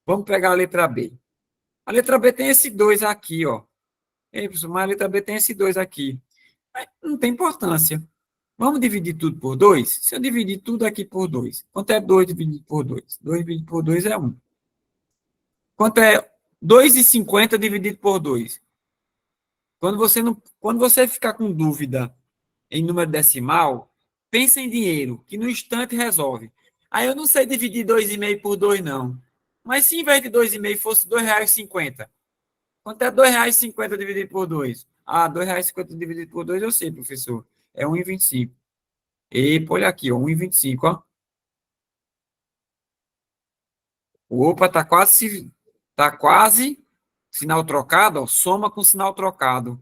Vamos pegar a letra B. A letra B tem esse 2 aqui, ó. Ei, professor, mas a letra B tem esse 2 aqui. Mas não tem importância. Vamos dividir tudo por 2? Se eu dividir tudo aqui por 2, quanto é 2 dividido por 2? 2 dividido por 2 é 1. Quanto é 2,50 dividido por 2? Quando você ficar com dúvida em número decimal, pensa em dinheiro, que no instante resolve. Aí eu não sei dividir 2,5 por 2, não. Mas se em vez de 2,5 fosse R$ 2,50, quanto é R$ 2,50 dividido por 2? Ah, R$ 2,50 dividido por 2 eu sei, professor. É 1,25. Epa, olha aqui, ó, 1,25, ó. Opa, tá quase sinal trocado, ó, soma com sinal trocado.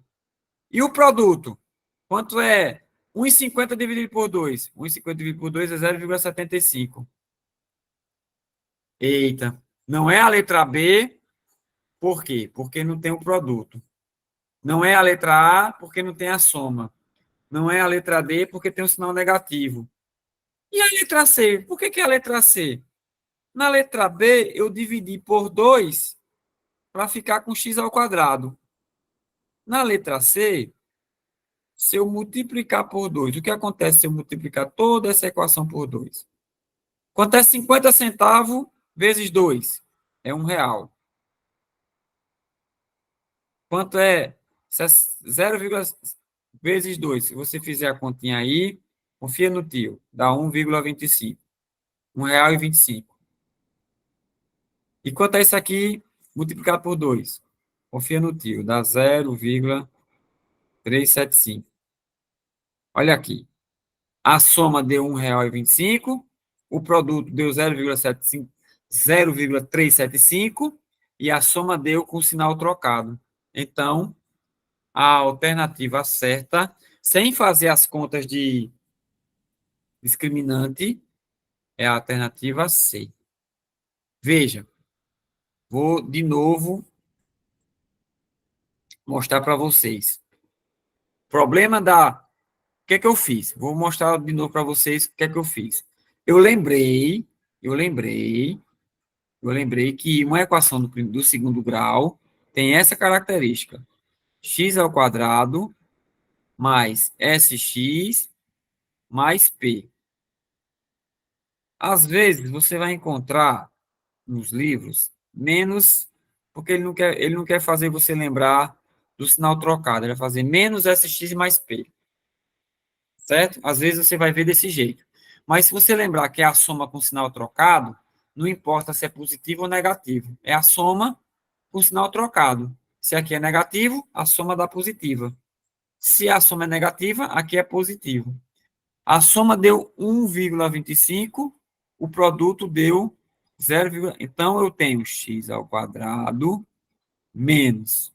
E o produto? Quanto é 1,50 dividido por 2? 1,50 dividido por 2 é 0,75. Eita, não é a letra B, por quê? Porque não tem o produto. Não é a letra A, porque não tem a soma. Não é a letra D, porque tem um sinal negativo. E a letra C? Por que é a letra C? Na letra B, eu dividi por 2 para ficar com x ao quadrado. Na letra C, se eu multiplicar por 2, o que acontece se eu multiplicar toda essa equação por 2? Quanto é 50 centavos vezes 2? É R$ 1. Quanto é 0, vezes 2? Se você fizer a continha aí, confia no tio, dá 1,25. R$ 1,25. E quanto é isso aqui multiplicado por 2? Confia no tio, dá 0,375. Olha aqui. A soma deu R$ 1,25, o produto deu 0,375 e a soma deu com sinal trocado. Então, a alternativa certa, sem fazer as contas de discriminante, é a alternativa C. Veja, vou de novo mostrar para vocês. Problema da... O que é que eu fiz? Vou mostrar de novo para vocês o que é que eu fiz. Eu lembrei que uma equação do segundo grau tem essa característica. X ao quadrado mais SX mais P. Às vezes, você vai encontrar nos livros menos, porque ele não quer fazer você lembrar do sinal trocado, ele vai fazer menos SX mais P. Certo? Às vezes você vai ver desse jeito. Mas se você lembrar que é a soma com sinal trocado, não importa se é positivo ou negativo. É a soma com sinal trocado. Se aqui é negativo, a soma dá positiva. Se a soma é negativa, aqui é positivo. A soma deu 1,25, o produto deu 0, então eu tenho x ao quadrado menos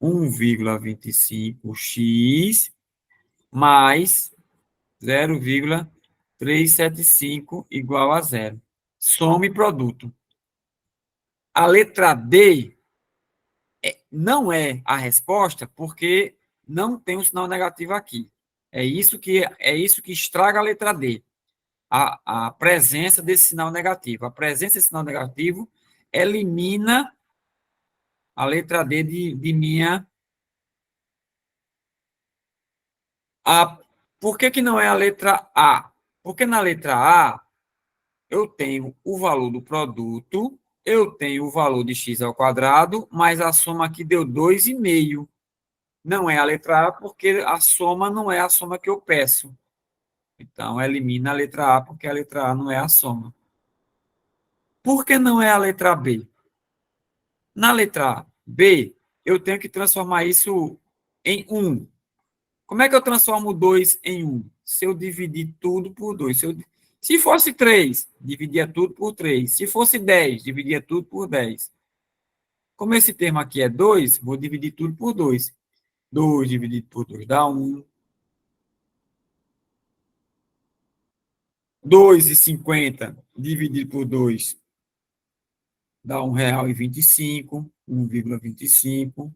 1,25x mais 0,375 igual a zero. Some produto. A letra D não é a resposta porque não tem um sinal negativo aqui. É isso que estraga a letra D. A presença desse sinal negativo. A presença desse sinal negativo elimina a letra D de minha... Por que não é a letra A? Porque na letra A eu tenho o valor do produto, eu tenho o valor de x ao quadrado, mas a soma aqui deu 2,5. Não é a letra A, porque a soma não é a soma que eu peço. Então, elimina a letra A, porque a letra A não é a soma. Por que não é a letra B? Na letra B, eu tenho que transformar isso em 1. Como é que eu transformo 2 em 1? Se eu dividir tudo por 2. Se fosse 3, dividia tudo por 3. Se fosse 10, dividia tudo por 10. Como esse termo aqui é 2, vou dividir tudo por 2. 2 dividido por 2 dá 1. 2,50 dividido por 2 dá R$ 1,25, 1,25.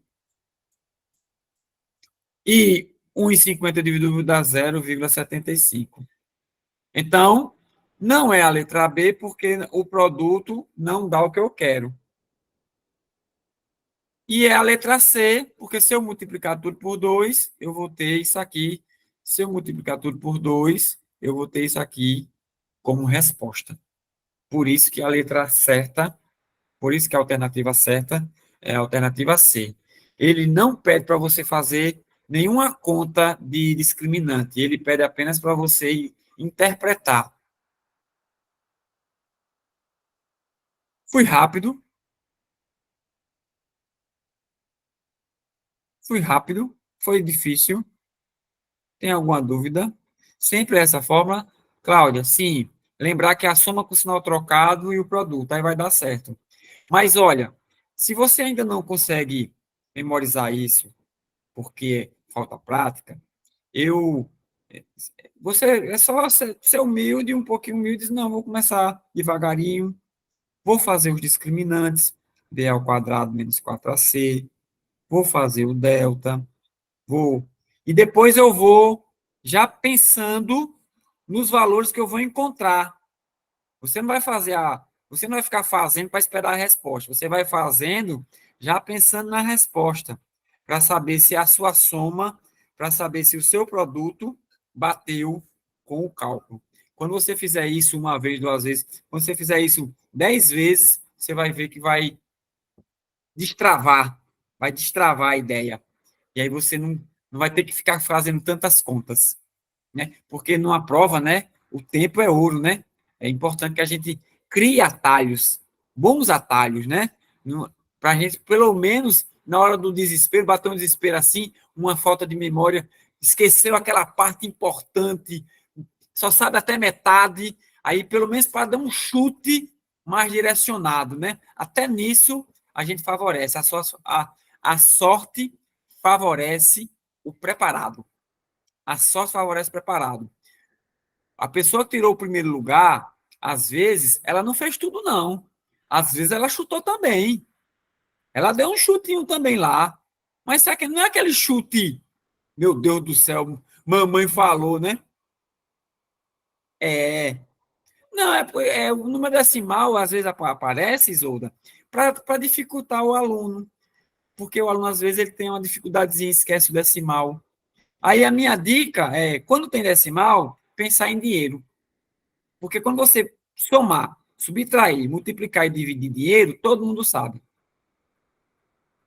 E 1,50 dividido por dá 0,75. Então, não é a letra B, porque o produto não dá o que eu quero. E é a letra C, porque se eu multiplicar tudo por 2, eu vou ter isso aqui. Se eu multiplicar tudo por 2, eu vou ter isso aqui como resposta. Por isso que a letra certa, por isso que a alternativa certa é a alternativa C. Ele não pede para você fazer nenhuma conta de discriminante, ele pede apenas para você interpretar. Fui rápido, foi difícil. Tem alguma dúvida? Sempre essa forma, Cláudia, sim. Lembrar que é a soma com o sinal trocado e o produto, aí vai dar certo. Mas olha, se você ainda não consegue memorizar isso, porque falta prática, eu você é só ser humilde, um pouquinho humilde, diz, não, vou começar devagarinho, vou fazer os discriminantes, b ao quadrado menos 4ac, vou fazer o delta, vou. E depois eu vou já pensando nos valores que eu vou encontrar. Você não vai fazer você não vai ficar fazendo para esperar a resposta. Você vai fazendo já pensando na resposta, para saber se a sua soma, para saber se o seu produto bateu com o cálculo. Quando você fizer isso uma vez, duas vezes, quando você fizer isso 10 vezes, você vai ver que vai destravar a ideia. E aí você não vai ter que ficar fazendo tantas contas, né? Porque numa prova, né, o tempo é ouro, né? É importante que a gente crie atalhos, bons atalhos, né? Para a gente, pelo menos, na hora do desespero, bater um desespero assim, uma falta de memória, esqueceu aquela parte importante, só sabe até metade, aí pelo menos para dar um chute mais direcionado, né? Até nisso a gente favorece. A sorte favorece o preparado. A sorte favorece o preparado. A pessoa que tirou o primeiro lugar, às vezes, ela não fez tudo, não. Às vezes ela chutou também. Ela deu um chutinho também lá. Mas será que não é aquele chute, meu Deus do céu, mamãe falou, né? É. Não, o número decimal, às vezes aparece, Isolda, para dificultar o aluno. Porque o aluno, às vezes, ele tem uma dificuldadezinha, esquece o decimal. Aí a minha dica é, quando tem decimal, pensar em dinheiro. Porque quando você somar, subtrair, multiplicar e dividir dinheiro, todo mundo sabe.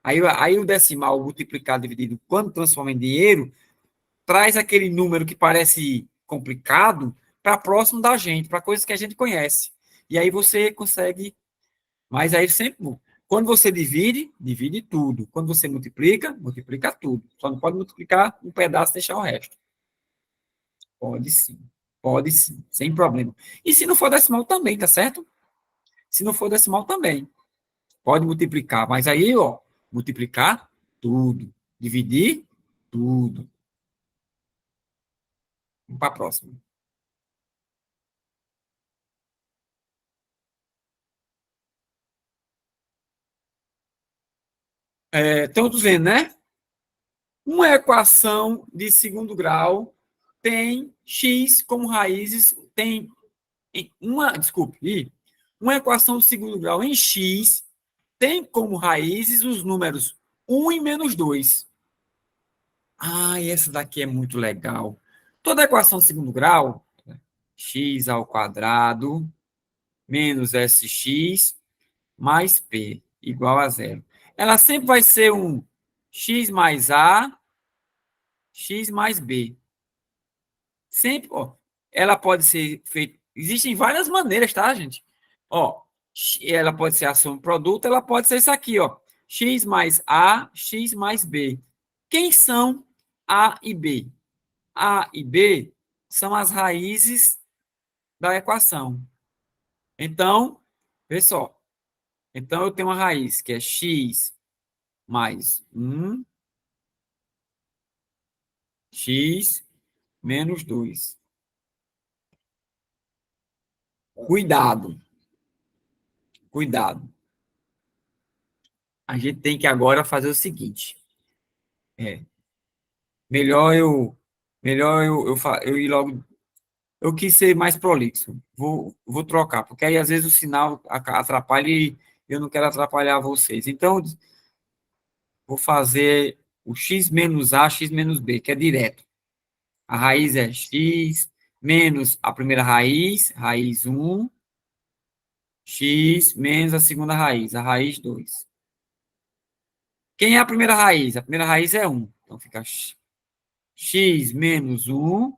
Aí o decimal multiplicado dividido, quando transforma em dinheiro, traz aquele número que parece complicado para próximo da gente, para coisas que a gente conhece. E aí você consegue. Mas aí sempre. Quando você divide, divide tudo. Quando você multiplica, multiplica tudo. Só não pode multiplicar um pedaço e deixar o resto. Pode sim. Pode sim, sem problema. E se não for decimal também, tá certo? Se não for decimal também. Pode multiplicar, mas aí, ó, multiplicar tudo. Dividir tudo. Vamos para a próxima. Estamos vendo, né? Uma equação de segundo grau tem x como raízes, tem uma equação de segundo grau em x tem como raízes os números 1 e menos 2. Ah, essa daqui é muito legal. Toda equação de segundo grau, x ao quadrado menos sx mais p igual a zero. Ela sempre vai ser um x mais a, x mais b. Sempre, ó. Ela pode ser feita. Existem várias maneiras, tá, gente? Ó, ela pode ser a soma do produto, ela pode ser isso aqui, ó. X mais A, X mais B. Quem são A e B? A e B são as raízes da equação. Então, vê só. Então, eu tenho uma raiz que é x mais 1, x menos 2. Cuidado. Cuidado. A gente tem que agora fazer o seguinte. Melhor eu ir logo. Eu quis ser mais prolixo. Vou trocar, porque aí às vezes o sinal atrapalha e eu não quero atrapalhar vocês. Então, vou fazer o x menos a, x menos b, que é direto. A raiz é x menos a primeira raiz, raiz 1, x menos a segunda raiz, a raiz 2. Quem é a primeira raiz? A primeira raiz é 1. Então, fica x menos 1.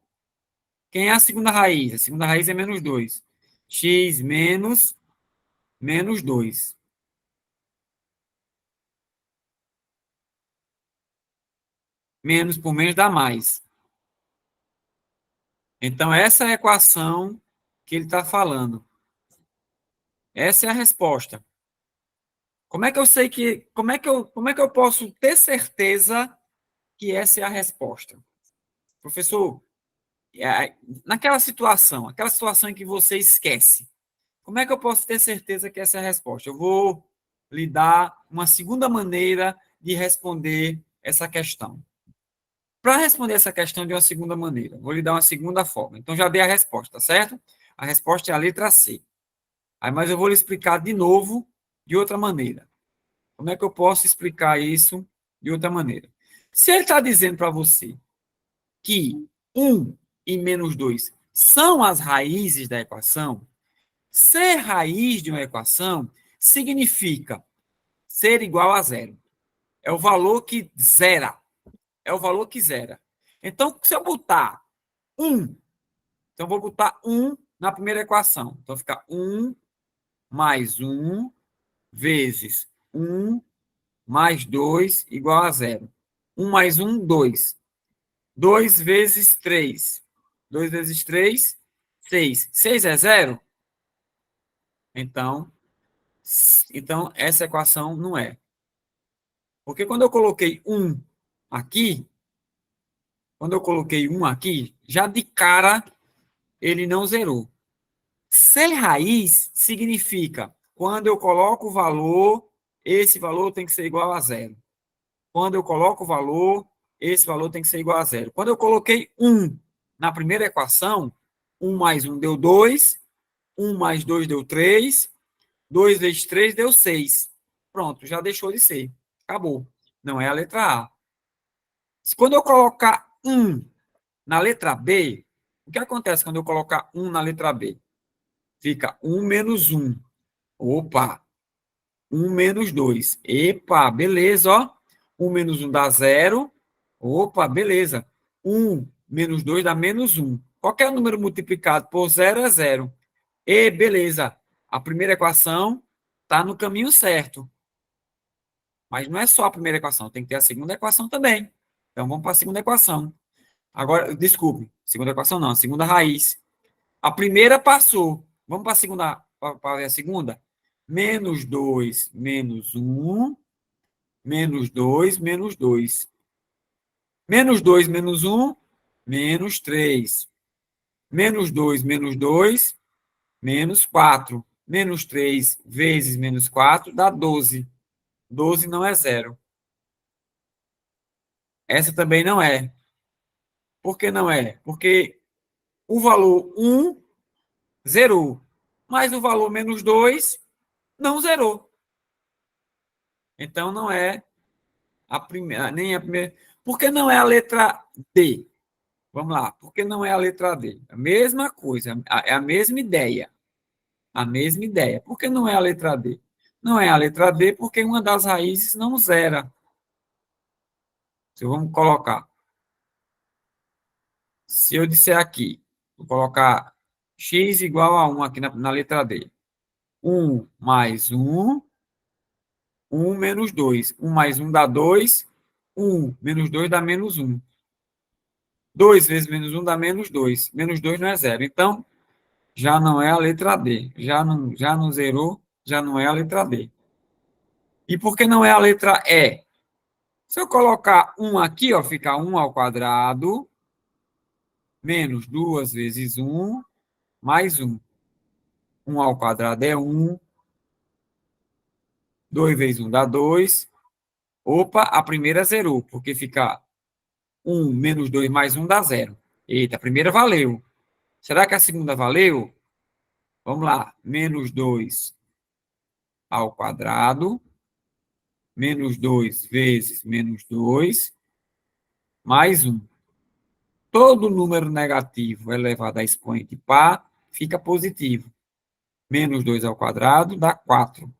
Quem é a segunda raiz? A segunda raiz é menos 2. X menos 2. Menos por menos dá mais. Então, essa é a equação que ele está falando. Essa é a resposta. Como é que eu sei que... Como é que eu posso ter certeza que essa é a resposta? Professor, naquela situação, aquela situação em que você esquece, como é que eu posso ter certeza que essa é a resposta? Eu vou lhe dar uma segunda maneira de responder essa questão. Para responder essa questão de uma segunda maneira, vou lhe dar uma segunda forma. Então, já dei a resposta, certo? A resposta é a letra C. Mas eu vou lhe explicar de novo de outra maneira. Como é que eu posso explicar isso de outra maneira? Se ele está dizendo para você que 1 e menos 2 são as raízes da equação, ser raiz de uma equação significa ser igual a zero. É o valor que zera. É o valor que zera. Então, se eu botar 1, então eu vou botar 1 na primeira equação. Então, fica 1 mais 1 vezes 1 mais 2 igual a zero. 1 mais 1, 2. 2 vezes 3. 2 vezes 3, 6. 6 é zero? Então, essa equação não é. Porque quando eu coloquei 1 aqui, já de cara ele não zerou. Ser raiz significa quando eu coloco o valor, esse valor tem que ser igual a zero. Quando eu coloco o valor, esse valor tem que ser igual a zero. Quando eu coloquei 1 na primeira equação, 1 mais 1 deu 2, 1 mais 2 deu 3, 2 vezes 3 deu 6. Pronto, já deixou de ser. Acabou. Não é a letra A. Quando eu colocar 1 na letra B, o que acontece quando eu colocar 1 na letra B? Fica 1 menos 1. Opa! 1 menos 2. Epa, beleza, ó. 1 menos 1 dá 0. Opa, beleza. 1 menos 2 dá menos 1. Qualquer número multiplicado por 0 é 0. E, beleza. A primeira equação está no caminho certo. Mas não é só a primeira equação, tem que ter a segunda equação também. Então, vamos para a segunda equação. Agora, desculpe, segunda equação não, a segunda raiz. A primeira passou. Vamos para a segunda, para ver a segunda? Menos 2 menos 1, menos 2 menos 2. Menos 2 menos 1, menos 3. Menos 2 menos 2, menos 4. Menos 3 vezes menos 4 dá 12. 12 não é zero. Essa também não é. Por que não é? Porque o valor 1 zerou, mas o valor menos 2 não zerou. Então, não é a primeira, nem a primeira. Por que não é a letra D? Vamos lá. Por que não é a letra D? A mesma coisa, é a mesma ideia. A mesma ideia. Por que não é a letra D? Não é a letra D porque uma das raízes não zera. Vamos colocar. Se eu disser aqui, vou colocar x igual a 1 aqui na letra D. 1 mais 1, 1 menos 2. 1 mais 1 dá 2, 1 menos 2 dá menos 1. 2 vezes menos 1 dá menos 2. Menos 2 não é zero. Então, já não é a letra D. Já não zerou, já não é a letra D. E por que não é a letra E? Se eu colocar 1 aqui, ó, fica 1 ao quadrado, menos 2 vezes 1, mais 1. 1 ao quadrado é 1. 2 vezes 1 dá 2. Opa, a primeira zerou, porque fica 1 menos 2 mais 1 dá 0. Eita, a primeira valeu. Será que a segunda valeu? Vamos lá. Menos 2 ao quadrado, menos 2 vezes menos 2, mais 1. Todo número negativo elevado a expoente par fica positivo. Menos 2 ao quadrado dá 4.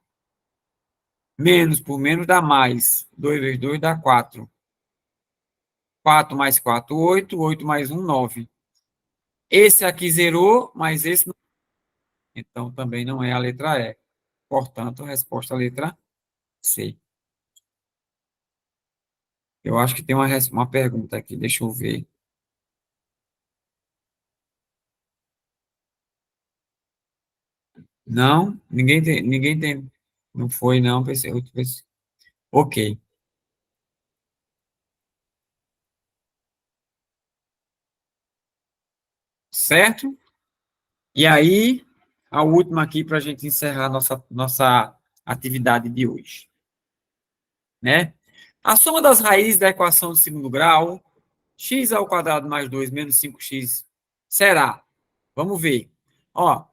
Menos por menos dá mais. 2 vezes 2 dá 4. 4 mais 4, 8. 8 mais 1, 9. Esse aqui zerou, mas esse não. Então, também não é a letra E. Portanto, a resposta é a letra C. Eu acho que tem uma pergunta aqui, deixa eu ver. Não? Ninguém tem. Não foi, não. Pensei. Ok. Certo? E aí, a última aqui para a gente encerrar nossa atividade de hoje. Né? A soma das raízes da equação de segundo grau, x ao quadrado mais 2 menos 5x, será? Vamos ver. Ó,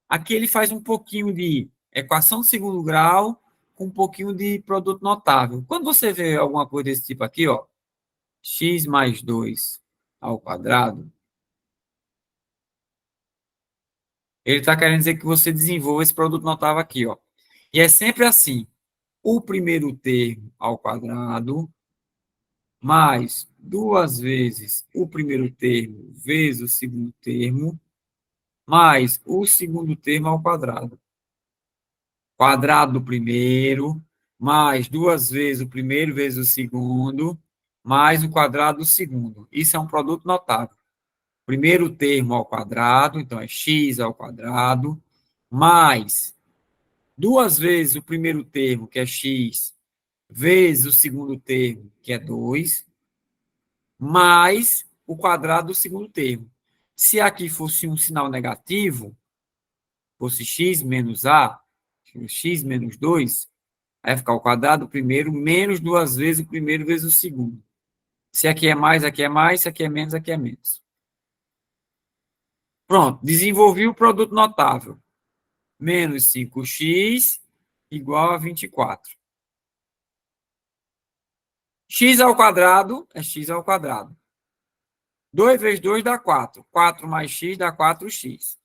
aqui ele faz um pouquinho de equação de segundo grau com um pouquinho de produto notável. Quando você vê alguma coisa desse tipo aqui, ó, x mais 2 ao quadrado, ele está querendo dizer que você desenvolva esse produto notável aqui, ó. E é sempre assim, o primeiro termo ao quadrado mais 2 vezes o primeiro termo vezes o segundo termo mais o segundo termo ao quadrado. Quadrado do primeiro, mais 2 vezes o primeiro vezes o segundo, mais o quadrado do segundo. Isso é um produto notável. Primeiro termo ao quadrado, então é x ao quadrado, mais 2 vezes o primeiro termo, que é x, vezes o segundo termo, que é 2, mais o quadrado do segundo termo. Se aqui fosse um sinal negativo, fosse x menos a, x menos 2, aí vai ficar o quadrado do primeiro menos 2 vezes o primeiro vezes o segundo. Se aqui é mais, aqui é mais, se aqui é menos, aqui é menos. Pronto, desenvolvi o produto notável. Menos 5x igual a 24. X ao quadrado é x ao quadrado. 2 vezes 2 dá 4. 4 mais x dá 4x.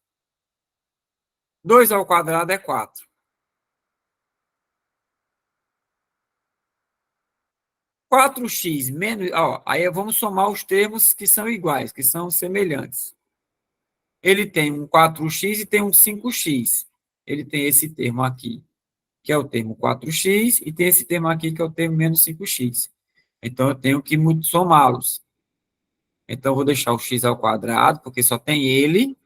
2 ao quadrado é 4. 4x menos... Ó, aí vamos somar os termos que são iguais, que são semelhantes. Ele tem um 4x e tem um 5x. Ele tem esse termo aqui, que é o termo 4x, e tem esse termo aqui, que é o termo menos 5x. Então, eu tenho que somá-los. Então, eu vou deixar o x ao quadrado, porque só tem ele,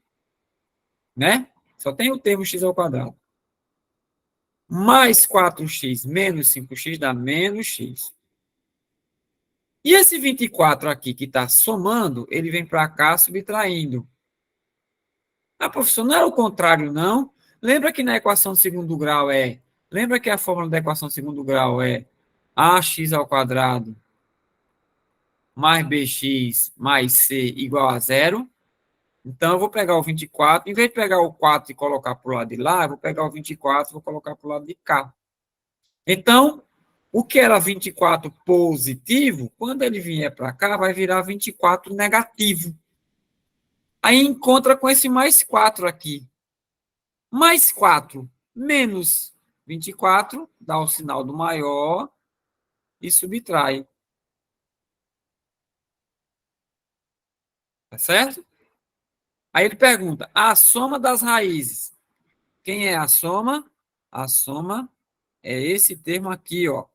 né? Só tem o termo x ao quadrado. Mais 4x menos 5x dá menos x. E esse 24 aqui que está somando, ele vem para cá subtraindo. Ah, professor, não é o contrário, não? Lembra que na equação de segundo grau é... Lembra que a fórmula da equação de segundo grau é ax ao quadrado mais bx mais c igual a zero? Então, eu vou pegar o 24, em vez de pegar o 4 e colocar para o lado de lá, eu vou pegar o 24 e vou colocar para o lado de cá. Então, o que era 24 positivo, quando ele vier para cá, vai virar 24 negativo. Aí encontra com esse mais 4 aqui. Mais 4 menos 24, dá o sinal do maior e subtrai. Tá certo? Aí ele pergunta, a soma das raízes Quem é a soma? A soma é esse termo aqui, ó.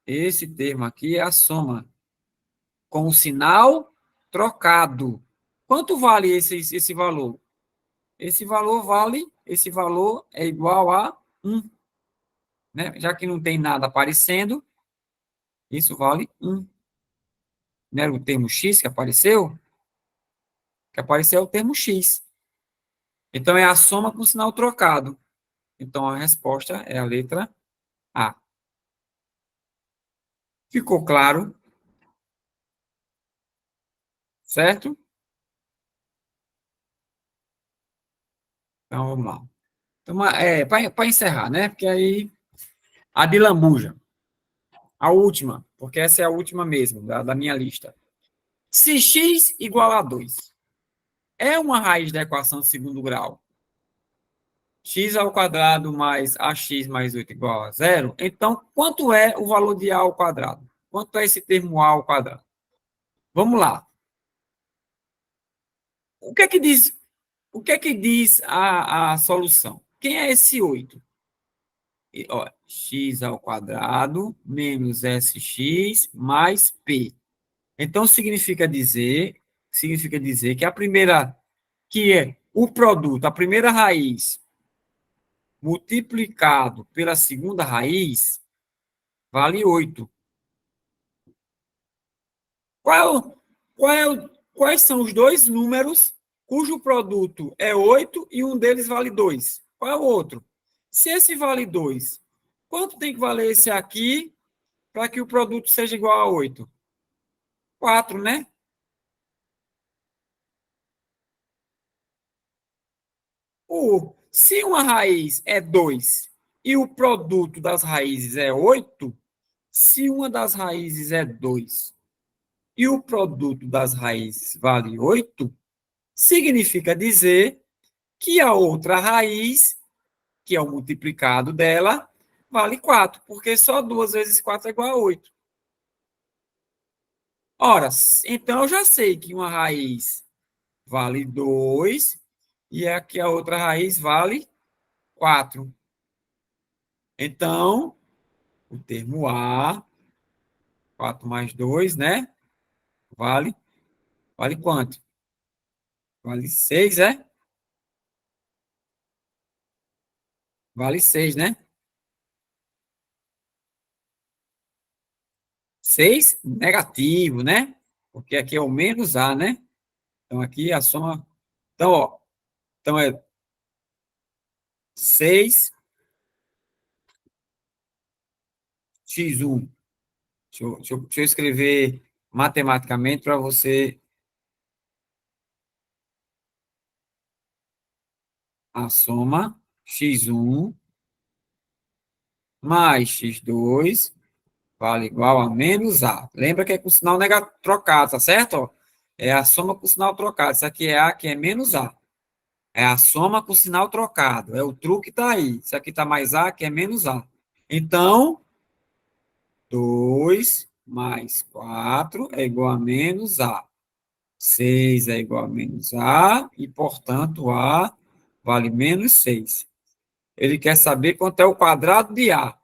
Esse termo aqui é a soma, com o sinal trocado. Quanto vale esse valor? Esse valor é igual a 1, né? Já que não tem nada aparecendo, isso vale 1. Não era o termo x que apareceu? O que apareceu é o termo x. Então, é a soma com sinal trocado. Então, a resposta é a letra A. Ficou claro? Certo? Então, vamos lá. Então, para encerrar, né? Porque aí, a de lambuja. A última, porque essa é a última mesmo, da minha lista. Se x igual a 2 é uma raiz da equação de segundo grau, x ao quadrado mais ax mais 8 igual a zero, então, quanto é o valor de a ao quadrado? Quanto é esse termo a ao quadrado? Vamos lá. O que é que diz, a solução? Quem é esse 8? Ó, x ao quadrado menos sx mais p. Então, significa dizer que é o produto, a primeira raiz, multiplicado pela segunda raiz, vale 8. Quais são os dois números cujo produto é 8 e um deles vale 2? Qual é o outro? Se esse vale 2, quanto tem que valer esse aqui para que o produto seja igual a 8? 4, né? Se uma raiz é 2 e o produto das raízes é 8, se uma das raízes é 2 e o produto das raízes vale 8, significa dizer que a outra raiz, que é o multiplicado dela, vale 4, porque só 2 vezes 4 é igual a 8. Ora, então eu já sei que uma raiz vale 2 e aqui a outra raiz vale 4. Então, o termo A, 4 mais 2, né? Vale quanto? Vale 6, é? Vale 6, né? 6 negativo, né? Porque aqui é o menos A, né? Então, aqui a soma... Então, ó, então é 6x1. Deixa eu escrever matematicamente para você a soma x1 mais x2 vale igual a menos A. Lembra que é com sinal negativo trocado, tá certo? Ó, é a soma com sinal trocado. Isso aqui é A, que é menos A. É a soma com sinal trocado. É o truque que está aí. Isso aqui está mais A, que é menos A. Então, 2 mais 4 é igual a menos A. 6 é igual a menos A, e, portanto, A vale menos 6. Ele quer saber quanto é o quadrado de A.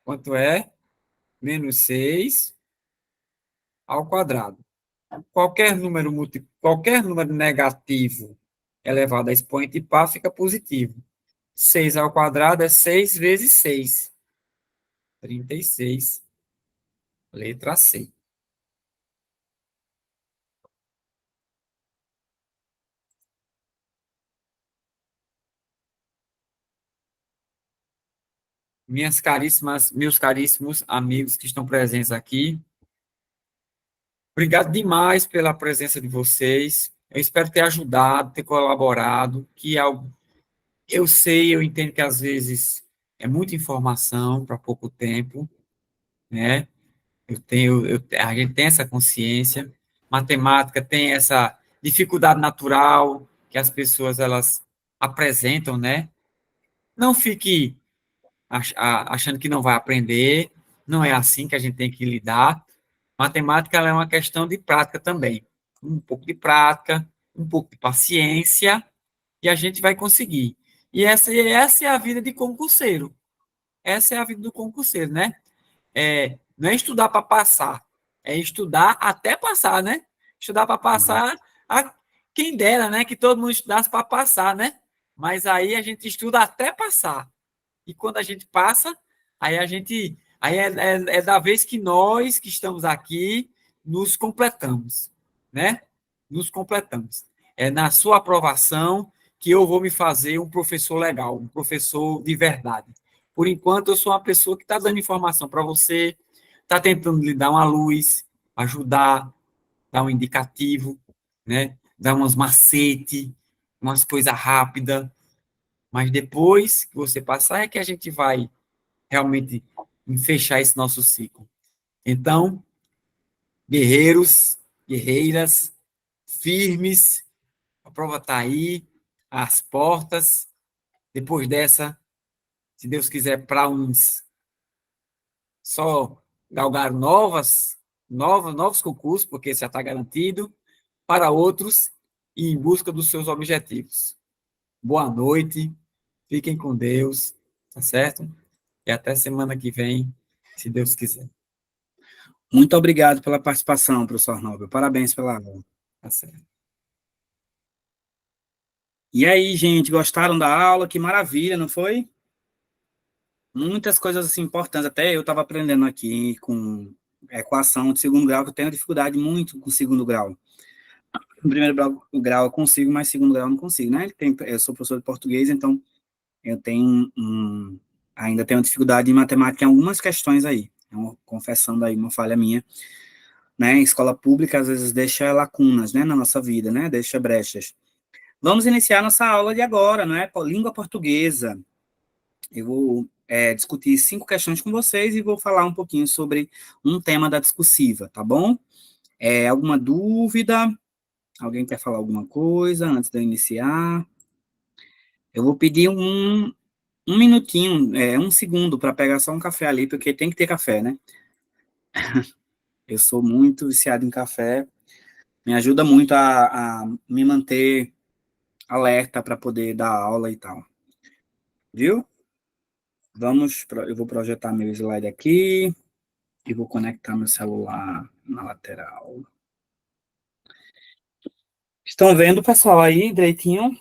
Quanto é? Menos 6 ao quadrado. Qualquer número negativo elevado a expoente par fica positivo. 6 ao quadrado é 6 vezes 6. 36. Letra C. Meus caríssimos amigos que estão presentes aqui, obrigado demais pela presença de vocês. Eu espero ter ajudado, ter colaborado, eu entendo que às vezes é muita informação para pouco tempo, né? A gente tem essa consciência. Matemática tem essa dificuldade natural que as pessoas elas apresentam, né? Não fique achando que não vai aprender, não é assim que a gente tem que lidar. Matemática ela é uma questão de prática também. Um pouco de prática, um pouco de paciência, e a gente vai conseguir. E essa é a vida de concurseiro. Essa é a vida do concurseiro, né? Não é estudar para passar, é estudar até passar, né? Estudar para passar, quem dera, né? Que todo mundo estudasse para passar, né? Mas aí a gente estuda até passar. E quando a gente passa, aí é da vez que nós que estamos aqui nos completamos, né? Nos completamos. É na sua aprovação que eu vou me fazer um professor legal, um professor de verdade. Por enquanto, eu sou uma pessoa que está dando informação para você, está tentando lhe dar uma luz, ajudar, dar um indicativo, né? Dar umas macete, umas coisas rápidas, mas depois que você passar é que a gente vai realmente fechar esse nosso ciclo. Então, guerreiros, guerreiras, firmes, a prova está aí, as portas. Depois dessa, se Deus quiser, para uns só galgar novos concursos, porque já está garantido, para outros, ir em busca dos seus objetivos. Boa noite, fiquem com Deus, tá certo? E até semana que vem, se Deus quiser. Muito obrigado pela participação, professor Nobel. Parabéns pela aula. Tá certo. E aí, gente, gostaram da aula? Que maravilha, não foi? Muitas coisas assim, importantes. Até eu estava aprendendo aqui com equação de segundo grau, que eu tenho dificuldade muito com segundo grau. No primeiro grau eu consigo, mas segundo grau eu não consigo, né? Eu sou professor de português, então eu tenho ainda tenho dificuldade em matemática em algumas questões aí. Confessando aí uma falha minha, né? Escola pública às vezes deixa lacunas, né, na nossa vida, né? Deixa brechas. Vamos iniciar nossa aula de agora, né? Língua portuguesa. Eu vou discutir 5 questões com vocês e vou falar um pouquinho sobre um tema da discursiva, tá bom? Alguma dúvida? Alguém quer falar alguma coisa antes de eu iniciar? Eu vou pedir um minutinho, um segundo para pegar só um café ali, porque tem que ter café, né? Eu sou muito viciado em café, me ajuda muito a me manter alerta para poder dar aula e tal. Viu? Eu vou projetar meu slide aqui e vou conectar meu celular na lateral. Estão vendo, pessoal, aí direitinho?